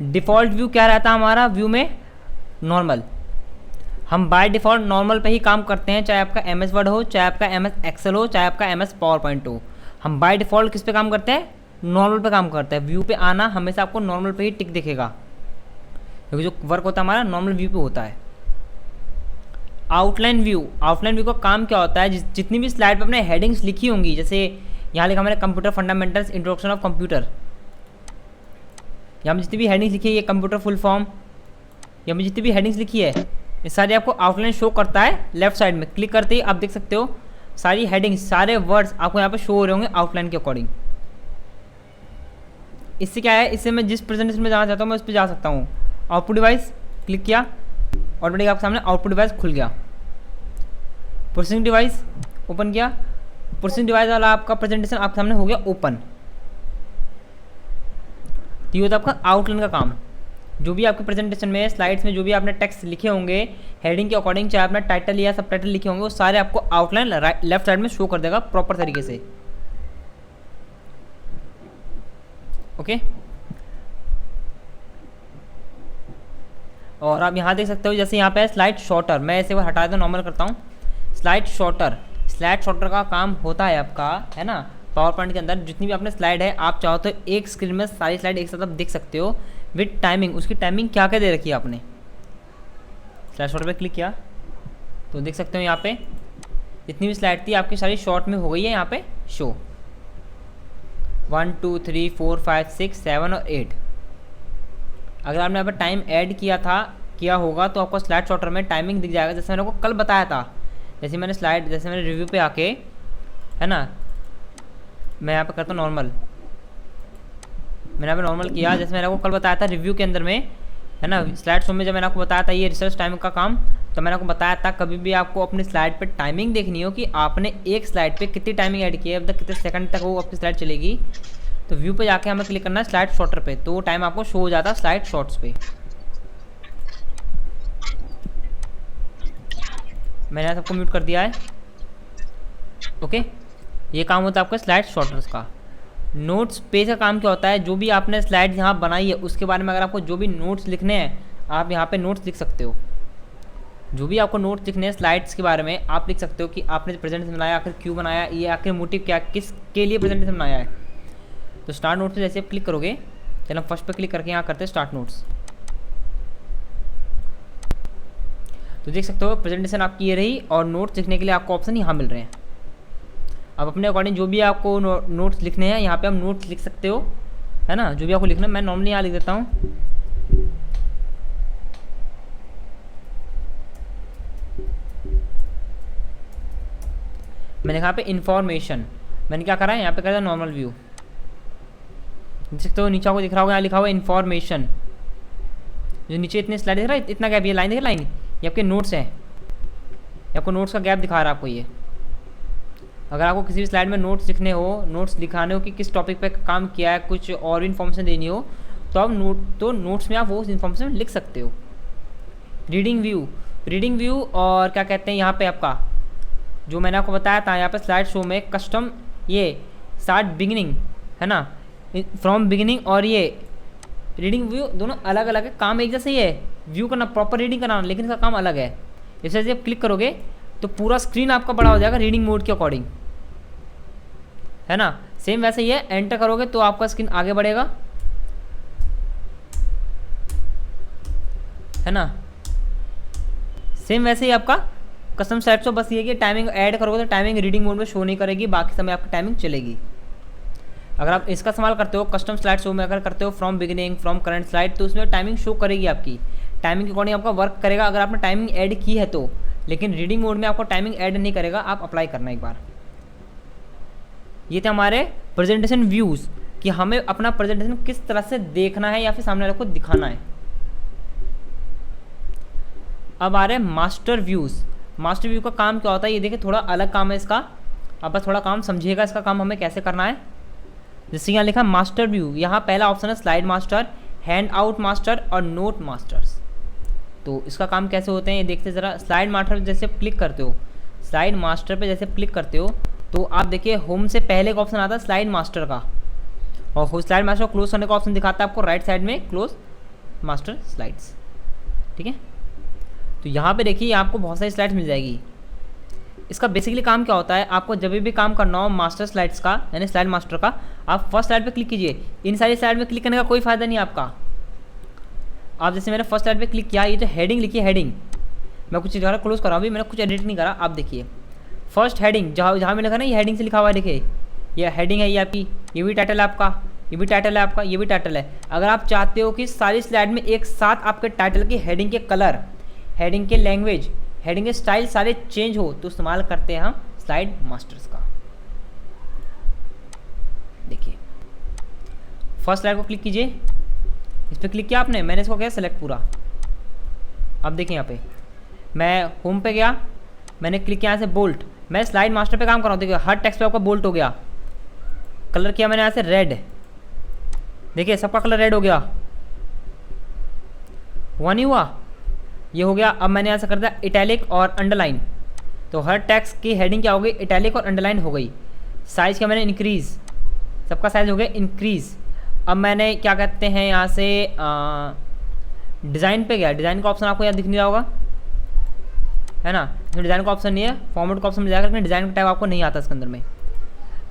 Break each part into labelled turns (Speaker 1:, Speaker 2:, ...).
Speaker 1: Default view क्या रहता है हमारा व्यू में? नॉर्मल। हम बाय डिफ़ॉल्ट नॉर्मल पे ही काम करते हैं, चाहे आपका एम एस वर्ड हो, चाहे आपका एम एस एक्सेल हो, चाहे आपका एम एस पावर पॉइंट हो। हम बाय डिफ़ॉल्ट किस पे काम करते हैं? नॉर्मल पे काम करते हैं। व्यू पे आना हमेशा आपको नॉर्मल पे ही टिक दिखेगा, क्योंकि जो वर्क होता है हमारा नॉर्मल व्यू पे होता है। आउटलाइन व्यू, आउटलाइन व्यू का काम क्या होता है? जितनी भी स्लाइड पे अपने हेडिंग्स लिखी होंगी, जैसे यहाँ लिखा मैंने computer fundamentals introduction of computer, यहाँ में जितनी भी हेडिंग्स लिखी है, ये कंप्यूटर फुल फॉर्म, यहाँ में जितनी भी हेडिंग्स लिखी है, ये सारी आपको आउटलाइन शो करता है लेफ्ट साइड में। क्लिक करते ही आप देख सकते हो सारी हेडिंग्स, सारे वर्ड्स आपको यहाँ पे शो हो रहे होंगे आउटलाइन के अकॉर्डिंग। इससे क्या है, इससे मैं जिस प्रेजेंटेशन में जाना चाहता हूँ मैं उस पर जा सकता हूँ। आउटपुट डिवाइस क्लिक किया, ऑटोमेटिक आपके सामने आउटपुट डिवाइस खुल गया। प्रोसेसिंग डिवाइस ओपन किया, प्रोसेसिंग डिवाइस वाला आपका प्रेजेंटेशन आपके सामने हो गया ओपन। तो ये होता है आपका आउटलाइन का काम। जो भी आपके प्रेजेंटेशन में स्लाइड्स में जो भी आपने टेक्स्ट लिखे होंगे हेडिंग के अकॉर्डिंग, चाहे आपने टाइटल या सब टाइटल लिखे होंगे, वो सारे आपको आउटलाइन लेफ्ट साइड में शो कर देगा प्रॉपर तरीके से। ओके, और आप यहाँ देख सकते हो जैसे यहाँ पे स्लाइड शॉर्टर, मैं ऐसे हटा दो, नॉर्मल करता हूँ। स्लाइड शॉर्टर, स्लाइड शॉर्टर का काम होता है आपका, है ना, पावर पॉइंट के अंदर जितनी भी आपने स्लाइड है, आप चाहो तो एक स्क्रीन में सारी स्लाइड एक साथ आप देख सकते हो विद टाइमिंग। उसकी टाइमिंग क्या क्या दे रखी है आपने। स्लाइड शॉर्टर पे क्लिक किया तो देख सकते हो यहाँ पे जितनी भी स्लाइड थी आपकी सारी शॉर्ट में हो गई है यहाँ पे शो। 1 2 3 4 5 6 7 और 8। अगर आपने यहाँ पे टाइम ऐड किया होगा तो आपको स्लाइड शॉर्टर में टाइमिंग दिख जाएगा, जैसे मैंने आपको कल बताया था। जैसे मैंने रिव्यू पे आके, है ना, मैं यहाँ पे करता हूँ नॉर्मल, मैंने यहाँ पे नॉर्मल किया, जैसे मैंने आपको कल बताया था रिव्यू के अंदर में, है ना, स्लाइड शो में जब मैंने आपको बताया था ये रिसर्च टाइम का काम, तो मैंने आपको बताया था कभी भी आपको अपनी स्लाइड पे टाइमिंग देखनी हो कि आपने एक स्लाइड पे कितनी टाइमिंग ऐड की है, अब तक कितने सेकंड तक वो आपकी स्लाइड चलेगी, तो व्यू पे जाके हमें क्लिक करना है स्लाइड शॉर्टर पे, तो वो टाइम आपको शो हो जाता है स्लाइड शॉर्ट्स पे। मैंने सबको म्यूट कर दिया है। ओके, ये काम होता है आपका स्लाइड शॉर्टर्स का। नोट्स पेज का काम क्या होता है? जो भी आपने स्लाइड यहाँ बनाई है उसके बारे में अगर आपको जो भी नोट्स लिखने हैं, आप यहाँ पे नोट्स लिख सकते हो। जो भी आपको नोट्स लिखने हैं स्लाइड्स के बारे में, आप लिख सकते हो कि आपने प्रेजेंटेशन बनाया आखिर क्यों बनाया, ये आखिर मोटिव क्या, किसके लिए प्रेजेंटेशन बनाया है। तो स्टार्ट नोट्स पे जैसे आप क्लिक करोगे, चलो हम फर्स्ट पे क्लिक करके यहाँ करते हैं स्टार्ट नोट्स, तो देख सकते हो प्रेजेंटेशन आपकी ये रही और नोट्स लिखने के लिए आपको ऑप्शन यहाँ मिल रहे हैं। अब अपने अकॉर्डिंग जो भी आपको नोट्स लिखने हैं यहाँ पे आप नोट्स लिख सकते हो, है ना, जो भी आपको लिखना है। मैं नॉर्मली यहाँ लिख देता हूँ, मैंने यहाँ पे इन्फॉर्मेशन, मैंने क्या करा है यहाँ पे करा नॉर्मल व्यू, देख सकते हो नीचे आपको दिख रहा होगा यहाँ लिखा हुआ है इन्फॉर्मेशन। जो नीचे इतने स्लाइड दिख रहा है, इतना गैप, ये लाइन दिख रहा है, लाइन ये आपके नोट्स हैं, ये आपको नोट्स का गैप दिखा रहा है आपको ये। अगर आपको किसी भी स्लाइड में नोट्स लिखने हो, नोट्स दिखाने हो कि किस टॉपिक पे काम किया है, कुछ और भी इन्फॉर्मेशन देनी हो, तो आप नोट्स में आप वो इन्फॉर्मेशन लिख सकते हो। रीडिंग व्यू और क्या कहते हैं यहाँ पे आपका, जो मैंने आपको बताया था यहाँ पे स्लाइड शो में कस्टम, ये स्टार्ट बिगिनिंग, है ना, फ्रॉम बिगिनिंग, और ये रीडिंग व्यू, दोनों अलग अलग है, काम एक जैसे ही है, व्यू करना प्रॉपर रीडिंग करना, लेकिन इसका काम अलग है। जैसे आप क्लिक करोगे तो पूरा स्क्रीन आपका बड़ा हो जाएगा रीडिंग मोड के अकॉर्डिंग, है ना। सेम वैसे ही है, एंटर करोगे तो आपका स्क्रीन आगे बढ़ेगा, है ना। सेम वैसे ही आपका कस्टम स्लाइड शो, बस ये कि टाइमिंग ऐड करोगे तो टाइमिंग रीडिंग मोड में शो नहीं करेगी, बाकी समय आपकी टाइमिंग चलेगी। अगर आप इसका इस्तेमाल करते हो कस्टम स्लाइड शो में, अगर करते हो from beginning, from current slide, तो उसमें टाइमिंग शो करेगी, आपकी टाइमिंग के अकॉर्डिंग आपका वर्क करेगा अगर आपने टाइमिंग ऐड की है तो। लेकिन रीडिंग मोड में आपको टाइमिंग ऐड नहीं करेगा, आप अप्लाई करना एक बार। ये थे हमारे प्रेजेंटेशन व्यूज़ कि हमें अपना प्रेजेंटेशन किस तरह से देखना है या फिर सामने वाले को दिखाना है। अब आ रहे हैं मास्टर व्यूज़। मास्टर व्यू का काम क्या होता है ये देखिए, थोड़ा अलग काम है इसका, अब बस थोड़ा काम समझिएगा इसका काम हमें कैसे करना है। जैसे यहाँ लिखा मास्टर व्यू, यहाँ पहला ऑप्शन है slide master, hand out master और नोट मास्टर्स। तो इसका काम कैसे होते हैं ये देखते ज़रा। स्लाइड मास्टर जैसे क्लिक करते हो, स्लाइड मास्टर पे जैसे क्लिक करते हो तो आप देखिए होम से पहले का ऑप्शन आता है स्लाइड मास्टर का, और स्लाइड मास्टर क्लोज करने का ऑप्शन दिखाता है आपको राइट साइड में, क्लोज मास्टर स्लाइड्स। ठीक है, तो यहाँ पे देखिए आपको बहुत सारी स्लाइड्स मिल जाएगी। इसका बेसिकली काम क्या होता है, आपको जब भी काम करना हो मास्टर स्लाइड्स का यानी स्लाइड मास्टर का, आप फर्स्ट स्लाइड पे क्लिक कीजिए। इन सारी स्लाइड में क्लिक करने का कोई फ़ायदा नहीं है आपका। आप जैसे मैंने फर्स्ट स्लाइड पे क्लिक किया, ये जो हेडिंग लिखी है, हेडिंग मैं कुछ जगह क्लोज कर रहा हूँ अभी, मैंने कुछ एडिट नहीं करा। आप देखिए फर्स्ट हेडिंग जहाँ मैंने लिखा ना, ये हेडिंग से लिखा हुआ है, देखिए ये हेडिंग है, ये आपकी, ये भी टाइटल है आपका, ये भी टाइटल है आपका, ये भी टाइटल है। अगर आप चाहते हो कि सारी स्लाइड में एक साथ आपके टाइटल की हेडिंग के कलर, हेडिंग के लैंग्वेज, हेडिंग के स्टाइल सारे चेंज हो, तो इस्तेमाल करते हैं हम स्लाइड मास्टर्स का। देखिए फर्स्ट स्लाइड को क्लिक कीजिए, इस पर क्लिक किया आपने, मैंने इसको किया सेलेक्ट पूरा। अब देखिए यहाँ पे मैं होम पे गया, मैंने क्लिक किया यहाँ से बोल्ट, मैं स्लाइड मास्टर पे काम कर रहा हूँ। देखिए हर टेक्स्ट पे आपका बोल्ट हो गया, कलर किया मैंने यहाँ से रेड, देखिए सबका कलर रेड हो गया, हुआ नहीं हुआ, ये हो गया। अब मैंने यहाँ से कर दिया इटैलिक और अंडरलाइन, तो हर टेक्स्ट की हेडिंग क्या हो गई, इटैलिक और अंडरलाइन हो गई। साइज़ क्या मैंने इंक्रीज़, सबका साइज़ हो गया इंक्रीज़। अब मैंने क्या कहते हैं यहाँ से डिज़ाइन पे गया, डिज़ाइन का ऑप्शन आपको यहाँ दिख नहीं रहा होगा, है ना, इसमें डिज़ाइन का ऑप्शन नहीं है, फॉर्मेट का ऑप्शन मिल जाएगा, लेकिन डिज़ाइन का टैग आपको नहीं आता इसके अंदर में।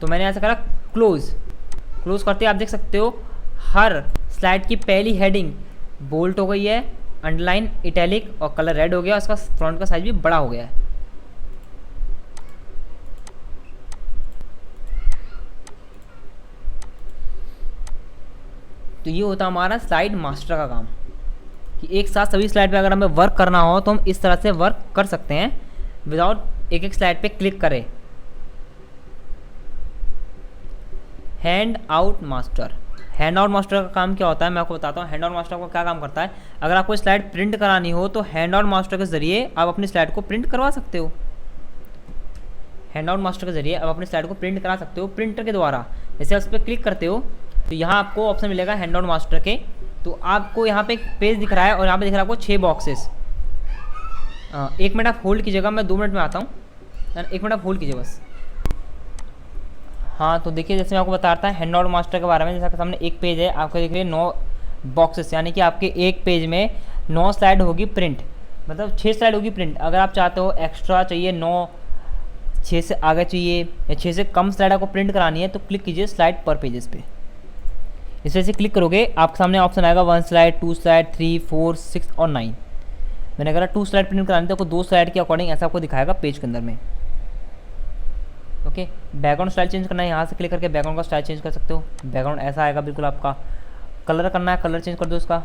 Speaker 1: तो मैंने यहाँ से करा क्लोज, क्लोज करते आप देख सकते हो हर स्लाइड की पहली हेडिंग बोल्ट हो गई है, अंडरलाइन, इटैलिक और कलर रेड हो गया, उसका फ्रंट का साइज भी बड़ा हो गया है। तो ये होता हमारा स्लाइड मास्टर का काम कि एक साथ सभी स्लाइड पे अगर हमें वर्क करना हो तो हम इस तरह से वर्क कर सकते हैं विदाउट एक एक स्लाइड पे क्लिक करें। Hand out master, hand out master का काम क्या होता है मैं आपको बताता हूँ। हैंड आउट मास्टर को क्या काम करता है, अगर आपको स्लाइड प्रिंट करानी हो तो हैंड आउट मास्टर के जरिए आप अपनी स्लाइड को प्रिंट करवा सकते हो। हैंड आउट मास्टर के जरिए आप अपनी स्लाइड को प्रिंट करा सकते हो प्रिंटर के द्वारा। जैसे उस पर क्लिक करते हो तो यहाँ आपको ऑप्शन मिलेगा हैंड आउट मास्टर के, तो आपको यहाँ पे एक पेज दिख रहा है और यहाँ पे दिख रहा है आपको 6 बॉक्सेस। 1 मिनट आप होल्ड कीजिएगा, मैं 2 मिनट में आता हूँ, 1 मिनट आप होल्ड कीजिए बस। हाँ तो देखिए जैसे मैं आपको बताता है हैंड आउट मास्टर के बारे में, जैसे आपके सामने एक पेज है, आपको दिख रही है 9 बॉक्सेस, यानी कि आपके एक पेज में 9 स्लाइड होगी प्रिंट, मतलब 6 स्लाइड होगी प्रिंट। अगर आप चाहते हो एक्स्ट्रा चाहिए 9, 6 से आगे चाहिए या 6 से कम स्लाइड आपको प्रिंट करानी है तो क्लिक कीजिए स्लाइड पर पेजेस पे। इस वजह से क्लिक करोगे आपके सामने ऑप्शन आएगा 1 स्लाइड, 2 स्लाइड, 3, 4, 6 और 9। मैंने अगर 2 स्लाइड प्रिंट करानी तो आपको 2 स्लाइड के अकॉर्डिंग ऐसा आपको दिखाएगा पेज के अंदर में। ओके, बैकग्राउंड स्टाइल चेंज करना है, यहाँ से क्लिक करके बैकग्राउंड का स्टाइल चेंज कर सकते हो। बैकग्राउंड ऐसा आएगा बिल्कुल आपका। कलर करना है, कलर चेंज कर दो उसका,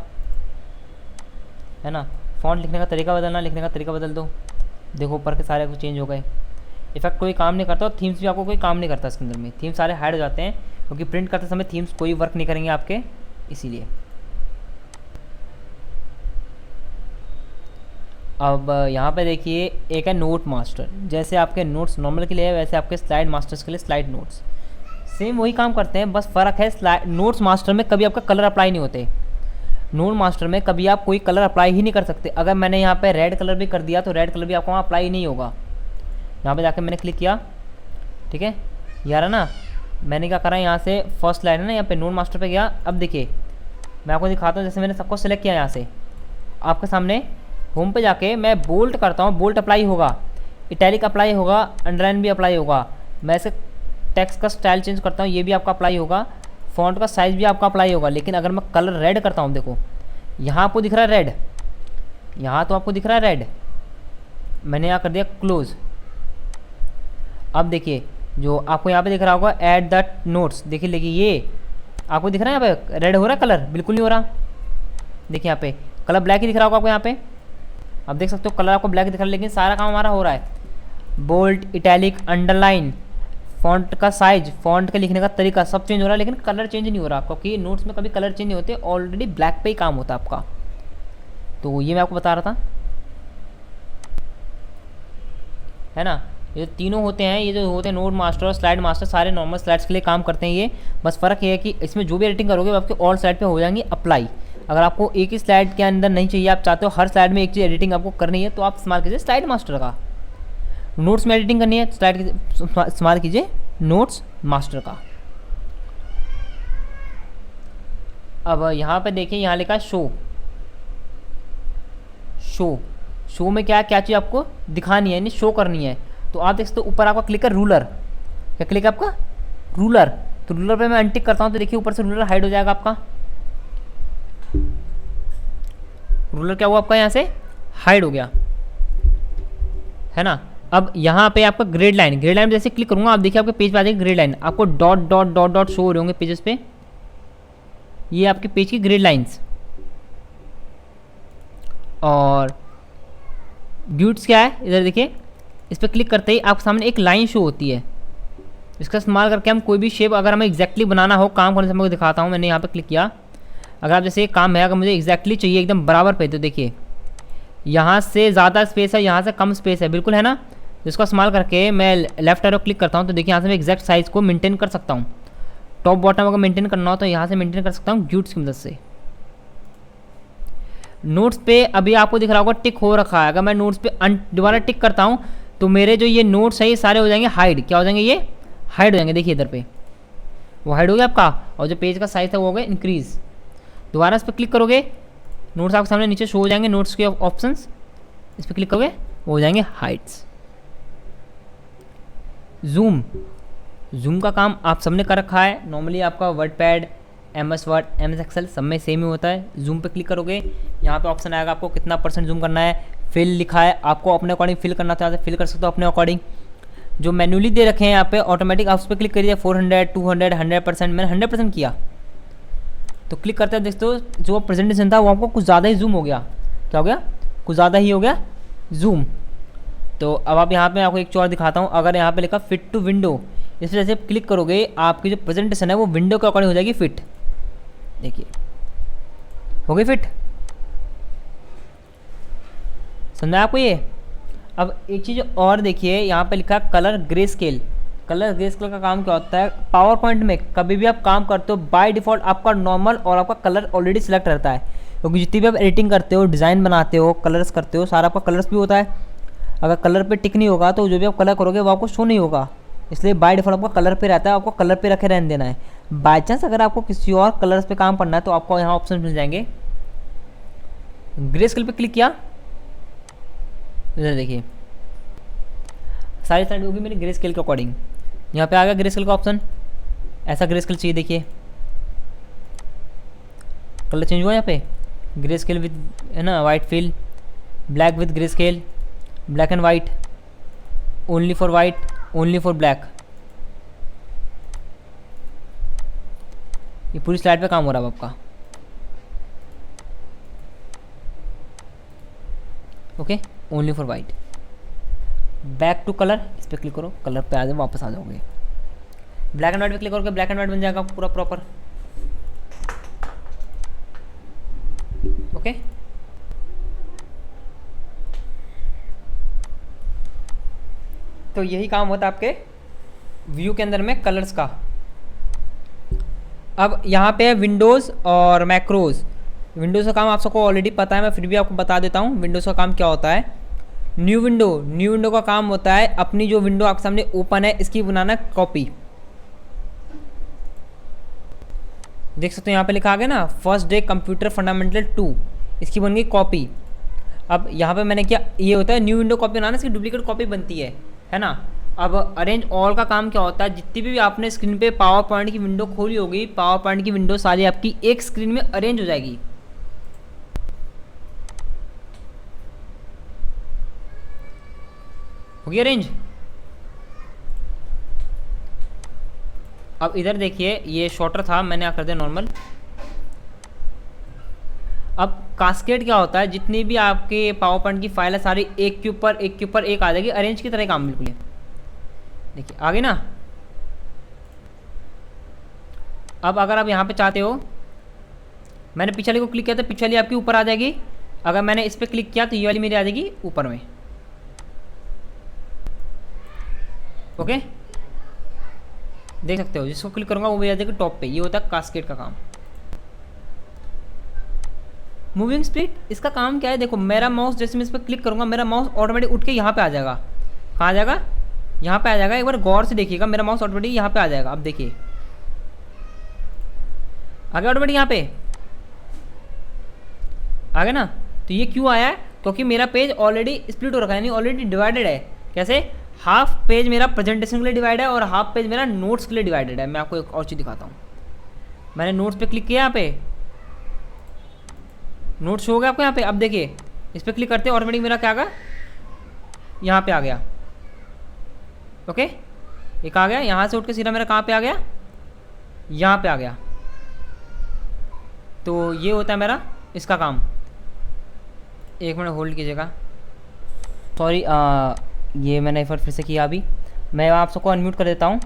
Speaker 1: है ना। फॉन्ट लिखने का तरीका बदलना, लिखने का तरीका बदल दो। देखो ऊपर के सारे कुछ चेंज हो गए। इफेक्ट कोई काम नहीं करता और थीम्स भी आपको कोई काम नहीं करता इसके अंदर में, थीम सारे हाइड हो जाते हैं क्योंकि प्रिंट करते समय थीम्स कोई वर्क नहीं करेंगे आपके, इसीलिए। अब यहाँ पे देखिए एक है नोट मास्टर, जैसे आपके नोट्स नॉर्मल के लिए है वैसे आपके स्लाइड मास्टर्स के लिए स्लाइड नोट्स सेम वही काम करते हैं, बस फ़र्क है स्लाइड नोट्स मास्टर में कभी आपका कलर अप्लाई नहीं होते। नोट मास्टर में कभी आप कोई कलर अप्लाई ही नहीं कर सकते। अगर मैंने यहाँ पे रेड कलर भी कर दिया तो रेड कलर भी आपको वहाँ अप्लाई नहीं होगा। यहाँ पे जाके मैंने क्लिक किया, ठीक है यार, है ना। मैंने क्या करा, यहाँ से फर्स्ट लाइन है ना, यहाँ पे नोट मास्टर पे गया। अब देखिए मैं आपको दिखाता हूँ, जैसे मैंने सबको सेलेक्ट किया यहाँ से, आपके सामने होम पे जाके मैं बोल्ट करता हूँ, बोल्ट अप्लाई होगा, इटैलिक अप्लाई होगा, अंडरलाइन भी अप्लाई होगा। मैं इसे टेक्स्ट का स्टाइल चेंज करता हूँ, ये भी आपका अप्लाई होगा, फॉन्ट का साइज़ भी आपका अप्लाई होगा। लेकिन अगर मैं कलर रेड करता हूँ, देखो यहाँ आपको दिख रहा है रेड, यहाँ तो आपको दिख रहा है रेड, मैंने यहाँ कर दिया क्लोज। अब देखिए जो आपको यहाँ पे दिख रहा होगा ऐड द नोट्स, देखिए ये आपको दिख रहा है यहाँ पे रेड हो रहा है, कलर बिल्कुल नहीं हो रहा। देखिए यहाँ पे कलर ब्लैक ही दिख रहा होगा आपको यहाँ पे, अब देख सकते हो कलर आपको ब्लैक दिख रहा है, लेकिन सारा काम हमारा हो रहा है। बोल्ड, इटैलिक, अंडरलाइन, फॉन्ट का साइज, फॉन्ट के लिखने का तरीका सब चेंज हो रहा है, लेकिन कलर चेंज नहीं हो रहा, क्योंकि नोट्स में कभी कलर चेंज नहीं होते, ऑलरेडी ब्लैक पे ही काम होता है आपका। तो ये मैं आपको बता रहा था, है ना। ये तीनों होते हैं, ये जो होते हैं नोट मास्टर और स्लाइड मास्टर, सारे नॉर्मल स्लाइड्स के लिए काम करते हैं ये। बस फ़र्क ये है कि इसमें जो भी एडिटिंग करोगे वो आपके ऑल स्लाइड पे हो जाएंगी अप्लाई। अगर आपको एक ही स्लाइड के अंदर नहीं चाहिए, आप चाहते हो हर स्लाइड में एक चीज़ एडिटिंग आपको करनी है, तो आप इस्तेमाल कीजिए स्लाइड मास्टर का। नोट्स में एडिटिंग करनी है, स्लाइड इस्तेमाल कीजिए नोट्स मास्टर का। अब यहाँ पर देखिए यहाँ लिखा है शो, शो में क्या क्या चीज़ आपको दिखानी है, यानी शो करनी है। तो आप देख सकते हो ऊपर आपका क्लिक है रूलर, क्या क्लिक है आपका रूलर। तो रूलर पे मैं अनटिक करता हूँ तो देखिए ऊपर से रूलर हाइड हो जाएगा आपका। रूलर क्या हुआ आपका यहाँ से हाइड हो गया, है ना। अब यहाँ पे आपका ग्रेड लाइन, ग्रेड लाइन जैसे क्लिक करूँगा आप देखिए आपके पेज पे आ जाएगी ग्रेड लाइन, आपको dot dot dot dot show हो रहे होंगे पेजेस पे, ये आपके पेज की ग्रेड लाइंस। और ब्यूट्स क्या है, इधर देखिए इस पर क्लिक करते ही आपके सामने एक लाइन शो होती है। इसका इस्तेमाल करके हम कोई भी शेप अगर हमें एग्जैक्टली बनाना हो, काम करने से मैं दिखाता हूँ। मैंने यहाँ पे क्लिक किया, अगर आप जैसे काम है, अगर मुझे एग्जैक्टली चाहिए एकदम बराबर पे, तो देखिए यहाँ से ज़्यादा स्पेस है, यहाँ से कम स्पेस है, बिल्कुल है ना। जिसका इस्तेमाल करके मैं लेफ्ट एरो क्लिक करता हूँ तो देखिए यहाँ से मैं एग्जैक्ट साइज़ को मेंटेन कर सकता हूँ। टॉप बॉटम अगर मेंटेन करना हो तो यहाँ से मेंटेन कर सकता हूँ ब्यूट्स की मदद से। नोट्स पे अभी आपको दिख रहा होगा टिक हो रखा है, अगर मैं नोट्स पे दोबारा टिक करता हूँ तो मेरे जो ये नोट्स है ये सारे हो जाएंगे हाइड। क्या हो जाएंगे, ये हाइड हो जाएंगे। देखिए इधर पे वो हाइड हो गया आपका, और जो पेज का साइज था वो हो गया इंक्रीज। दोबारा इस पर क्लिक करोगे नोट्स आपके सामने नीचे शो हो जाएंगे, नोट्स के ऑप्शंस, इस पर क्लिक करोगे वो हो जाएंगे हाइड्स। जूम, जूम का काम आप सबने कर रखा है नॉर्मली, आपका word pad, MS word, MS excel सब में सेम ही होता है। जूम पे क्लिक करोगे यहाँ पे ऑप्शन आएगा आपको कितना % जूम करना है। फिल लिखा है, आपको अपने अकॉर्डिंग फिल करना था फिल कर सकते हो अपने अकॉर्डिंग। जो मैन्युअली दे रखे हैं यहाँ पे ऑटोमेटिक, आप उस पर क्लिक करिए 400, 200, 100%। मैंने 100% किया तो क्लिक करते हैं देखते हो जो प्रेजेंटेशन था वो आपको कुछ ज़्यादा ही जूम हो गया। क्या हो गया, कुछ ज़्यादा ही हो गया जूम। तो अब आप यहाँ पे आपको एक और दिखाता हूँ, अगर यहाँ पे लिखा फिट टू विंडो, इस वजह से क्लिक करोगे आपकी जो प्रेजेंटेशन है वो विंडो के अकॉर्डिंग हो जाएगी फिट। देखिए हो गई फिट, समझा आपको ये। अब एक चीज़ और देखिए यहाँ पे लिखा है colour grey scale. Colour grey scale का काम क्या होता है, पावर पॉइंट में कभी भी आप काम करते हो बाय डिफ़ॉल्ट आपका नॉर्मल और आपका कलर ऑलरेडी सिलेक्ट रहता है, क्योंकि जितनी भी आप एडिटिंग करते हो, डिज़ाइन बनाते हो, कलर्स करते हो, सारा आपका कलर्स भी होता है। अगर कलर पे टिक नहीं होगा तो जो भी आप कलर करोगे वो आपको शो नहीं होगा, इसलिए बाय डिफ़ॉल्ट आपका कलर पे रहता है, आपको कलर पे रखे रहने देना है। बाई चांस अगर आपको किसी और कलर्स पे काम करना है तो आपको यहाँ ऑप्शन मिल जाएंगे। ग्रे स्केल पे क्लिक किया, इधर देखिए सारी साइड होगी मेरी ग्रे स्केल के अकॉर्डिंग। यहाँ पे आ गया ग्रे स्केल का ऑप्शन, ऐसा ग्रे स्केल चाहिए। देखिए कलर चेंज हुआ यहाँ पे, ग्रे स्केल विद है ना white fill, black with grey scale, black and white, only for white, only for black. ये पूरी स्लाइड पे काम हो रहा है आपका। Okay, only for white. Back to colour, इस पर क्लिक करो, कलर पे आ जाए, वापस आ जाओगे। ब्लैक एंड वाइट पे क्लिक करोगे, ब्लैक एंड वाइट बन जाएगा पूरा प्रॉपर। ओके, तो यही काम होता है आपके व्यू के अंदर में कलर्स का। अब यहाँ पे है विंडोज़ और मैक्रोज। विंडोज़ का काम आप सबको ऑलरेडी पता है, मैं फिर भी आपको बता देता हूँ विंडोज़ का काम क्या होता है। न्यू विंडो का काम होता है अपनी जो विंडो आपके सामने ओपन है इसकी बनाना कॉपी। देख सकते हो यहाँ पे लिखा आ गया ना, फर्स्ट डे कंप्यूटर फंडामेंटल 2, इसकी बन गई कॉपी। अब यहाँ पे मैंने क्या, ये होता है न्यू विंडो कॉपी बनाना, इसकी डुप्लीकेट कॉपी बनती है ना। अब अरेंज ऑल का काम क्या होता है, जितनी भी आपने स्क्रीन पे पावर पॉइंट की विंडो खोली होगी, पावर पॉइंट की विंडो सारी आपकी एक स्क्रीन में अरेंज हो जाएगी। होगी अरेंज। अब इधर देखिए ये शॉर्टर था, मैंने क्या कर दिया नॉर्मल। अब कास्केड क्या होता है, जितनी भी आपके पावर पॉइंट की फाइल है सारी एक के ऊपर एक के ऊपर एक आ जाएगी, अरेंज की तरह काम बिल्कुल है। देखिए आ गई ना। अब अगर आप यहाँ पे चाहते हो, मैंने पिछले वाली को क्लिक किया तो पिछले वाली आपकी ऊपर आ जाएगी, अगर मैंने इस पर क्लिक किया तो ये वाली मेरी आ जाएगी ऊपर में। ओके, देख सकते हो, जिसको क्लिक करूंगा वो भी आ जाएगी टॉप पे। ये होता है कास्केड का काम। मूविंग स्प्लिट, इसका काम क्या है, देखो मेरा माउस जैसे मैं इस पर क्लिक करूंगा मेरा माउस ऑटोमेटिक उठ के यहाँ पे आ जाएगा। कहाँ आ जाएगा, यहाँ पे आ जाएगा। एक बार गौर से देखिएगा, मेरा माउस ऑटोमेटिक यहाँ पे आ जाएगा। अब देखिए आ गया ऑटोमेटिक, यहाँ पे आ गया ना। तो ये क्यों आया है, क्योंकि मेरा पेज ऑलरेडी स्प्लिट हो रखा है, यानी ऑलरेडी डिवाइडेड है। कैसे? हाफ पेज मेरा प्रेजेंटेशन के लिए डिवाइड है और हाफ पेज मेरा नोट्स के लिए डिवाइडेड है। मैं आपको एक और चीज़ दिखाता हूँ। मैंने नोट्स पे क्लिक किया, यहाँ पे नोट्स शो हो गया आपको यहाँ पे। अब देखिए इस पर क्लिक करते हैं, ऑटोमेटिक मेरा क्या आ गया, यहाँ पे आ गया। ओके, एक आ गया, यहाँ से उठ के सीधा मेरा कहाँ पे आ गया, यहाँ पे आ गया। तो ये होता है मेरा इसका काम। एक मिनट होल्ड कीजिएगा, सॉरी ये मैंने फिर से किया। अभी मैं आप सबको अनम्यूट कर देता हूँ।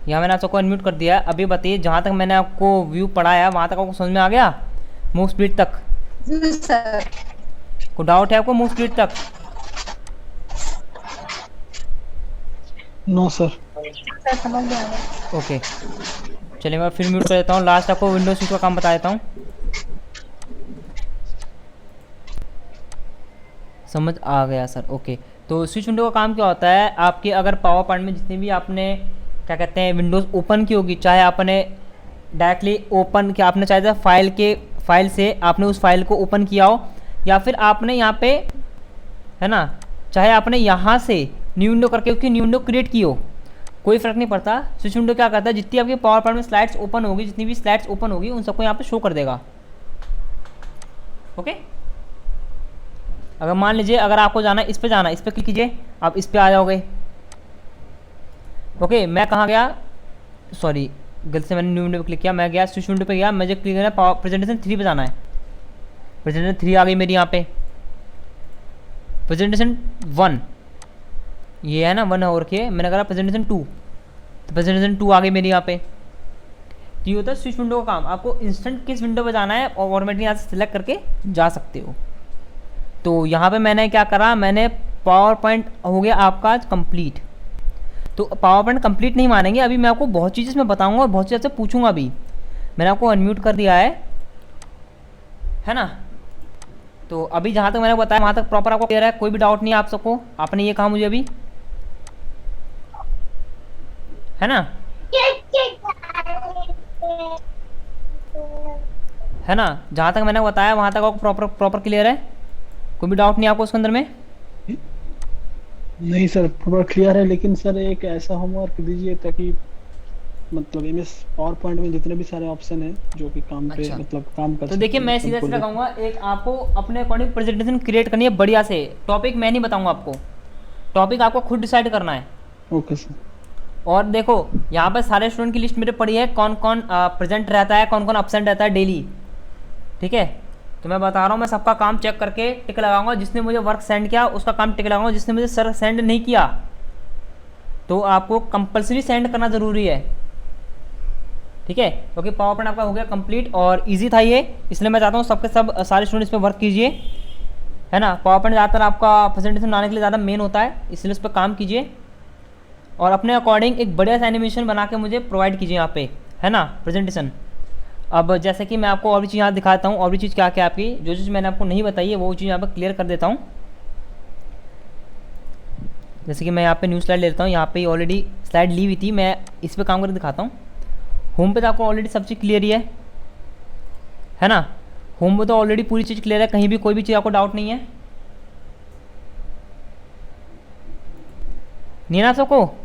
Speaker 1: यहाँ मैंने आप सबको अनम्यूट कर दिया। अभी बताइए, जहाँ तक मैंने आपको व्यू पढ़ाया वहाँ तक आपको समझ में आ गया? मूव स्पीड तक
Speaker 2: जी सर।
Speaker 1: कोई डाउट है आपको मूव स्पीड तक?
Speaker 3: No sir.
Speaker 2: सर समझ में आ गया।
Speaker 1: ओके, चलिए मैं फिर म्यूट कर देता हूँ। लास्ट आपको विंडोज स्विच का काम बता देता हूँ। समझ आ गया सर? ओके, तो स्विच विंडो का काम क्या होता है, आपके अगर पावर पॉइंट में जितनी भी आपने क्या कहते हैं विंडोज़ ओपन की होगी, चाहे आपने डायरेक्टली ओपन किया, आपने चाहे फाइल से आपने उस फाइल को ओपन किया हो, या फिर आपने यहाँ पे है ना, चाहे आपने यहाँ से न्यू विंडो करके उसकी न्यू विंडो क्रिएट की हो, कोई फ़र्क नहीं पड़ता। स्विच विंडो क्या करता है, जितनी आपकी पावर पॉइंट में स्लाइड्स ओपन होगी, जितनी भी स्लाइड्स ओपन होगी उन सबको यहाँ पे शो कर देगा। ओके, अगर मान लीजिए अगर आपको जाना है, इस पर जाना है, इस पर क्लिक कीजिए, आप इस पर आ जाओगे। ओके, मैं कहाँ गया, सॉरी गलती से मैंने न्यू विंडो पे क्लिक किया, मैं गया स्विच विंडो पे गया, मुझे क्लिक करना है प्रेजेंटेशन 3 पे जाना है। प्रेजेंटेशन 3 आ गई मेरी यहाँ पे। प्रेजेंटेशन 1 ये है ना, 1 हो रखी है, मैंने कहा प्रेजेंटेशन 2, तो प्रेजेंटेशन 2 आ गई मेरी यहाँ पे। तो ये होता है स्विच विंडो का काम। आपको इंस्टेंट किस विंडो पे जाना है और ऑटोमेटिक यहाँ से सिलेक्ट करके जा सकते हो। तो यहाँ पे मैंने क्या करा, मैंने पावर पॉइंट हो गया आपका कंप्लीट। तो पावर पॉइंट कंप्लीट नहीं मानेंगे, अभी मैं आपको बहुत चीज़ें इसमें बताऊंगा और बहुत चीज़ आपसे पूछूंगा भी। मैंने आपको अनम्यूट कर दिया है ना। तो अभी जहाँ तक मैंने बताया वहाँ तक प्रॉपर आपको क्लियर है, कोई भी डाउट नहीं है आप सबको? आपने ये कहा मुझे अभी, है ना, है ना, जहाँ तक मैंने बताया वहाँ तक आपको प्रॉपर क्लियर है? कोई भी डाउट नहीं आपको उसके अंदर में?
Speaker 3: नहीं सर, पूरा क्लियर है, लेकिन सर एक ऐसा होमवर्क दीजिए ताकि मतलब एमएस पावर पॉइंट में जितने भी सारे ऑप्शन हैं जो कि काम पे
Speaker 1: अच्छा।
Speaker 3: मतलब काम कर
Speaker 1: तो देखिए मैं सीधा सीधा कहूँगा, एक आपको अपने अकॉर्डिंग प्रेजेंटेशन क्रिएट करनी है बढ़िया से। टॉपिक मैं नहीं बताऊँगा आपको, टॉपिक आपको खुद डिसाइड करना है।
Speaker 3: Okay sir.
Speaker 1: और देखो यहाँ पर सारे स्टूडेंट की लिस्ट मेरे पड़ी है, कौन कौन प्रेजेंट रहता है, कौन कौन अपसेंट रहता है डेली। ठीक है, तो मैं बता रहा हूँ, मैं सबका काम चेक करके टिक लगाऊंगा। जिसने मुझे वर्क सेंड किया उसका काम टिक लगाऊंगा, जिसने मुझे सर सेंड नहीं किया तो आपको कंपलसरी सेंड करना ज़रूरी है। ठीक है, क्योंकि पावर पॉइंट आपका हो गया कंप्लीट और इजी था ये, इसलिए मैं चाहता हूँ सबके सब सारे स्टूडेंट इस पर वर्क कीजिए, है ना। पावर पॉइंट ज़्यादातर आपका प्रेजेंटेशन बनाने के लिए ज़्यादा मेन होता है, इसलिए उस पर काम कीजिए और अपने अकॉर्डिंग एक बढ़िया सा एनिमेशन बना के मुझे प्रोवाइड कीजिए यहाँ पे, है ना, प्रेजेंटेशन। अब जैसे कि मैं आपको और भी चीज़ यहाँ दिखाता हूँ, और भी चीज़ क्या क्या आपकी जो चीज़ मैंने आपको नहीं बताई है वो चीज़ यहाँ पर क्लियर कर देता हूँ। जैसे कि मैं यहाँ पे न्यू स्लाइड ले लेता हूँ, यहाँ पे ऑलरेडी स्लाइड ली हुई थी, मैं इस पर काम करके दिखाता हूँ। होम पे तो आपको ऑलरेडी सब चीज़ क्लियर ही है ना। होम पे तो ऑलरेडी पूरी चीज़ क्लियर है, कहीं भी कोई भी चीज़ आपको डाउट नहीं है, नहीं है ना सबको?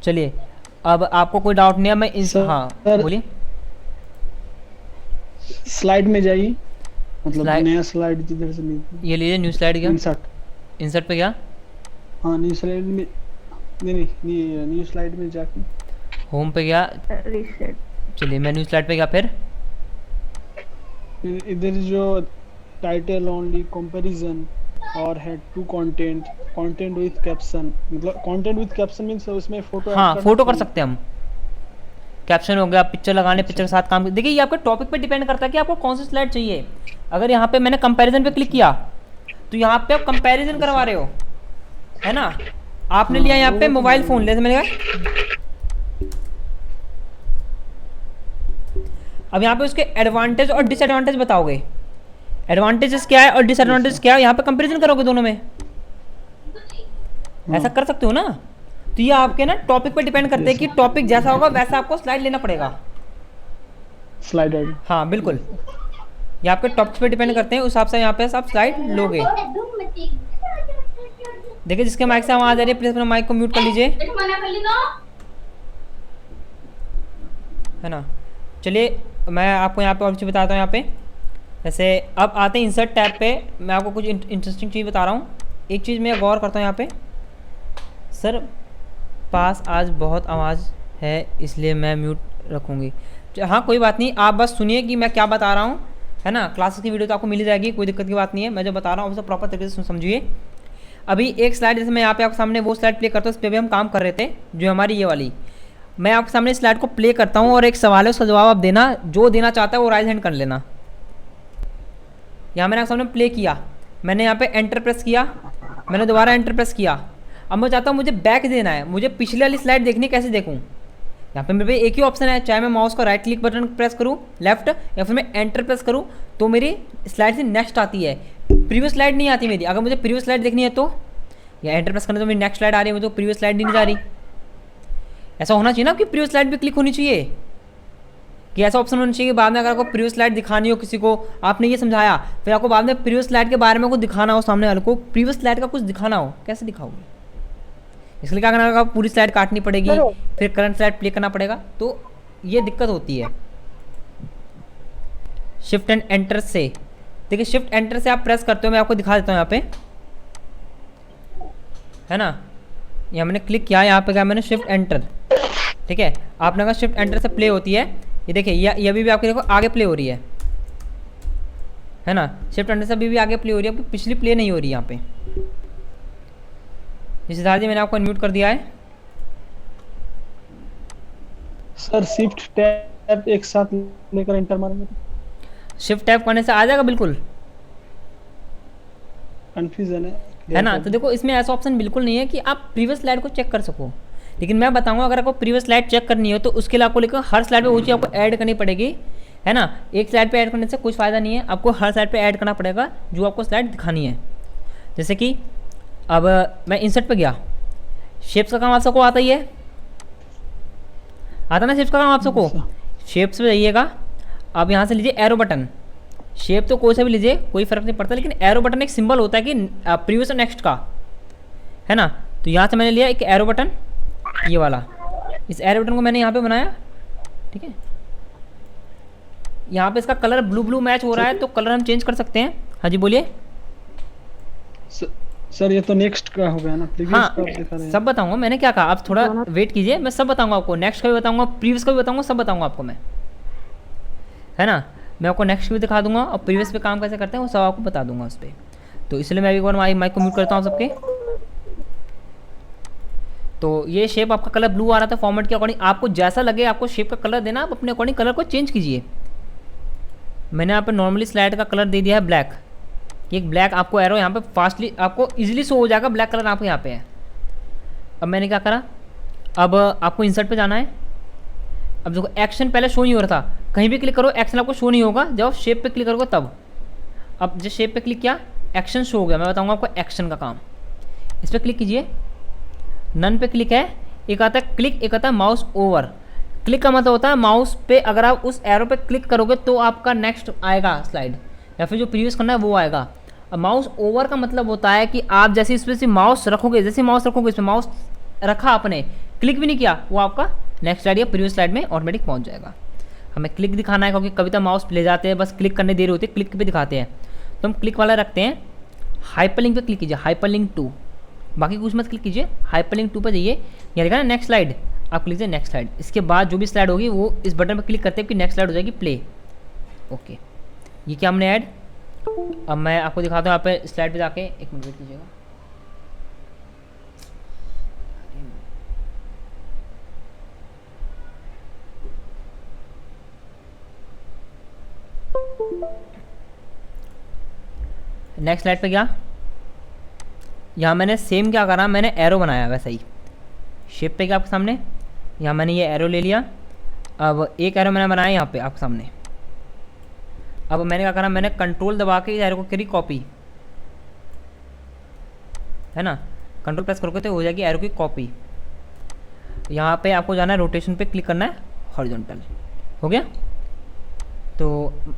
Speaker 1: चलिए अब आपको कोई डाउट नहीं है, मैं इस हाँ बोलिए।
Speaker 3: स्लाइड में जाइए, मतलब नया स्लाइड जिधर से
Speaker 1: ये लीजिए न्यू स्लाइड गया, इंसर्ट पे गया।
Speaker 3: हाँ न्यू स्लाइड में नहीं न्यू स्लाइड में जाके
Speaker 1: होम पे गया,
Speaker 2: रीसेट।
Speaker 1: चलिए मैं न्यू स्लाइड पे गया, फिर
Speaker 3: इधर जो टाइटल ओनली कंपैरिजन और head to content with caption, मतलब कंटेंट विद कैप्शन मींस उसमें फोटो,
Speaker 1: हाँ फोटो कर सकते हैं हम। कैप्शन हो गया, पिक्चर लगाने, पिक्चर के साथ काम। देखिए ये आपके टॉपिक पे डिपेंड करता है कि आपको कौन सी स्लाइड चाहिए। अगर यहाँ पे मैंने कंपैरिजन पे क्लिक किया तो यहाँ पे आप कंपैरिजन करवा रहे हो, है ना। आपने लिया यहाँ पे मोबाइल फ़ोन, जैसे मैंने कहा अब यहाँ पे उसके एडवांटेज और डिसएडवांटेज बताओगे। एडवांटेजेस क्या है और डिसएडवांटेज क्या है, यहाँ पे कंपैरिजन करोगे दोनों में, ऐसा कर सकते हो ना। तो ये आपके ना टॉपिक पे डिपेंड करते हैं कि टॉपिक जैसा होगा वैसा आपको स्लाइड लेना पड़ेगा।
Speaker 3: Slide ID.
Speaker 1: हाँ बिल्कुल, ये आपके टॉपिक्स पे डिपेंड करते हैं, उस हिसाब से यहाँ पे आप स्लाइड लोगे। देखिए जिसके माइक से आवाज़ आ रही है प्लीज़ अपने माइक को म्यूट कर लीजिए, है ना। चलिए मैं आपको यहाँ पे और चीज़ बताता हूँ। यहाँ पे जैसे अब आते हैं इंसर्ट टैब पे, मैं आपको कुछ इंटरेस्टिंग चीज़ बता रहा हूँ। एक चीज़ मैं गौर करता हूँ यहाँ पे, सर पास आज बहुत आवाज़ है इसलिए मैं म्यूट रखूँगी। हाँ कोई बात नहीं, आप बस सुनिए कि मैं क्या बता रहा हूँ, है ना। क्लासेस की वीडियो तो आपको मिल जाएगी, कोई दिक्कत की बात नहीं है। मैं जो बता रहा हूँ उसे प्रॉपर तरीके से समझिए। अभी एक स्लाइड जैसे मैं यहाँ पे आपके सामने वो स्लाइड प्ले करता हूँ, इस पर भी हम काम कर रहे थे, जो हमारी ये वाली। मैं आपके सामने स्लाइड को प्ले करता हूँ और एक सवाल है, उसका जवाब आप देना, जो देना चाहता है वो राइज हैंड कर लेना। यहाँ मैंने आपके सामने प्ले किया, मैंने यहाँ पे एंटर प्रेस किया, मैंने दोबारा एंटर प्रेस किया। अब मैं चाहता हूँ मुझे बैक देना है, मुझे पिछली वाली स्लाइड देखनी, कैसे देखूँ। यहाँ पे मेरे पे एक ही ऑप्शन है, चाहे मैं माउस का राइट क्लिक बटन प्रेस करूँ लेफ्ट, या फिर मैं एंटर प्रेस करूँ तो मेरी स्लाइड से नेक्स्ट आती है, प्रीवियस स्लाइड नहीं आती मेरी। अगर मुझे प्रीवियस स्लाइड देखनी है तो या एंटर प्रेस करने तो मेरी नेक्स्ट स्लाइड आ रही है, मुझे प्रीवियस स्लाइड नहीं जा रही। ऐसा होना चाहिए ना कि प्रीवियस स्लाइड भी क्लिक होनी चाहिए, कि ऐसा ऑप्शन होना चाहिए कि बाद में अगर आपको प्रीवियस स्लाइड दिखानी हो किसी को, आपने ये समझाया, फिर आपको बाद में प्रीवियस स्लाइड के बारे में कुछ दिखाना हो, सामने वाले को प्रीवियस स्लाइड का कुछ दिखाना हो, कैसे दिखाओगे। इसलिए क्या करना होगा, पूरी स्लाइड काटनी पड़ेगी, फिर करंट स्लाइड प्ले करना पड़ेगा, तो ये दिक्कत होती है। शिफ्ट एंड एंटर से, देखिए शिफ्ट एंटर से आप प्रेस करते हो, मैं आपको दिखा देता हूँ यहाँ पे, है ना। यहाँ मैंने क्लिक किया, यहाँ पे क्या मैंने शिफ्ट एंटर, ठीक है। आपने कहा शिफ्ट एंटर से प्ले होती है, ये देखिए ये अभी भी आपके देखो आगे प्ले हो रही है ना। शिफ्ट एंटर से अभी भी आगे प्ले हो रही है, आपकी पिछली प्ले नहीं हो रही यहाँ पे। सिद्धार्थ जी मैंने आपको अनम्यूट कर दिया है।
Speaker 3: सर शिफ्ट टैब एक साथ लेकर एंटर मारेंगे
Speaker 1: शिफ्ट टैब करने से आ जाएगा, बिल्कुल
Speaker 3: कंफ्यूजन
Speaker 1: है ना। तो देखो इसमें ऐसा ऑप्शन बिल्कुल नहीं है कि आप प्रीवियस स्लाइड को चेक कर सको, लेकिन मैं बताऊंगा अगर आपको प्रीवियस स्लाइड चेक करनी हो तो उसके लिए आपको लेकर हर स्लाइड पे वो चीज़ आपको ऐड करनी पड़ेगी, है ना। एक स्लाइड पे ऐड करने से कुछ फ़ायदा नहीं है, आपको हर स्लाइड पे ऐड करना पड़ेगा जो आपको स्लाइड दिखानी है। जैसे कि अब मैं इंसर्ट पे गया, शेप्स का काम आप सबको आता ही है, आता ना शेप्स का काम आप सबको। शेप्स पे जाइएगा, अब यहाँ से लीजिए एरो बटन, शेप तो कोई सा भी लीजिए कोई फ़र्क नहीं पड़ता, लेकिन एरो बटन एक सिंबल होता है कि प्रीवियस और नेक्स्ट का, है ना। तो यहाँ से मैंने लिया एक एरो बटन, ये वाला, इस एरो बटन को मैंने यहाँ पे बनाया, ठीक है। यहाँ पे इसका कलर ब्लू ब्लू मैच हो रहा है, तो कलर हम चेंज कर सकते हैं। हाँ जी बोलिए।
Speaker 3: सर ये तो नेक्स्ट का हो गया ना, प्रीवियस
Speaker 1: हाँ
Speaker 3: का दिखा रहे हैं।
Speaker 1: सब बताऊंगा, मैंने क्या कहा, आप थोड़ा वेट कीजिए, मैं सब बताऊंगा आपको, नेक्स्ट का भी बताऊंगा, प्रीवियस का भी बताऊंगा, सब बताऊंगा आपको मैं, है ना। मैं आपको नेक्स्ट भी दिखा दूंगा और प्रीवियस पे काम कैसे करते हैं वो सब आपको बता दूंगा उस पर। तो इसलिए मैं एक बार माइक को म्यूट करता हूँ सबके। तो ये शेप आपका कलर ब्लू आ रहा था, फॉर्मेट के अकॉर्डिंग आपको जैसा लगे आपको शेप का कलर देना, आप अपने अकॉर्डिंग कलर को चेंज कीजिए। मैंने यहाँ पे नॉर्मली स्लाइड का कलर दे दिया है ब्लैक, एक ब्लैक आपको एरो यहाँ पे फास्टली आपको इजीली शो हो जाएगा, ब्लैक कलर आपको यहाँ पे है। अब मैंने क्या करा, अब आपको इंसर्ट पे जाना है। अब देखो एक्शन पहले शो नहीं हो रहा था, कहीं भी क्लिक करो एक्शन आपको शो नहीं होगा, जब आप शेप पे क्लिक करोगे तब। अब जब शेप पे क्लिक किया एक्शन शो हो गया, मैं बताऊँगा आपको एक्शन का काम। इस पर क्लिक कीजिए, नन पे क्लिक है, एक आता है क्लिक, एक आता है माउस ओवर। क्लिक का मतलब होता है माउस पे अगर आप उस एरो पे क्लिक करोगे तो आपका नेक्स्ट आएगा स्लाइड, या फिर जो प्रीवियस करना है वो आएगा। अब माउस ओवर का मतलब होता है कि आप जैसे इस पर से माउस रखोगे, जैसे माउस रखोगे इस पर माउस रखा आपने, क्लिक भी नहीं किया, वो आपका नेक्स्ट स्लाइड या प्रीवियस स्लाइड में ऑटोमेटिक पहुंच जाएगा। हमें क्लिक दिखाना है क्योंकि कभी तो माउस ले जाते हैं, बस क्लिक करने देर होती है, क्लिक पे दिखाते हैं, तो हम क्लिक वाला रखते हैं। हाइपरलिंक पे क्लिक कीजिए, हाइपरलिंक 2, बाकी कुछ मत क्लिक कीजिए, हाइपरलिंक 2 पे जाइए, यहाँ लिखा ना नेक्स्ट स्लाइड, आप क्लिक कीजिए नेक्स्ट स्लाइड। इसके बाद जो भी स्लाइड होगी वो इस बटन पर क्लिक करते हैं कि नेक्स्ट स्लाइड हो जाएगी प्ले। ओके, ये क्या हमने ऐड। अब मैं आपको दिखाता हूँ यहाँ पे स्लाइड पे जाके, एक मिनट वेट कीजिएगा। नेक्स्ट स्लाइड पे गया, यहाँ मैंने सेम क्या करा, मैंने एरो बनाया वैसा ही, शेप पे गया आपके सामने, यहाँ मैंने ये एरो ले लिया। अब एक एरो मैंने बनाया यहाँ पे आपके सामने। अब मैंने क्या करा, मैंने कंट्रोल दबा के इस एरो को करी कॉपी, है ना। कंट्रोल प्रेस करोगे तो हो जाएगी एरो की कॉपी। यहाँ पे आपको जाना है रोटेशन पे क्लिक करना है, हॉरिजॉन्टल हो गया। तो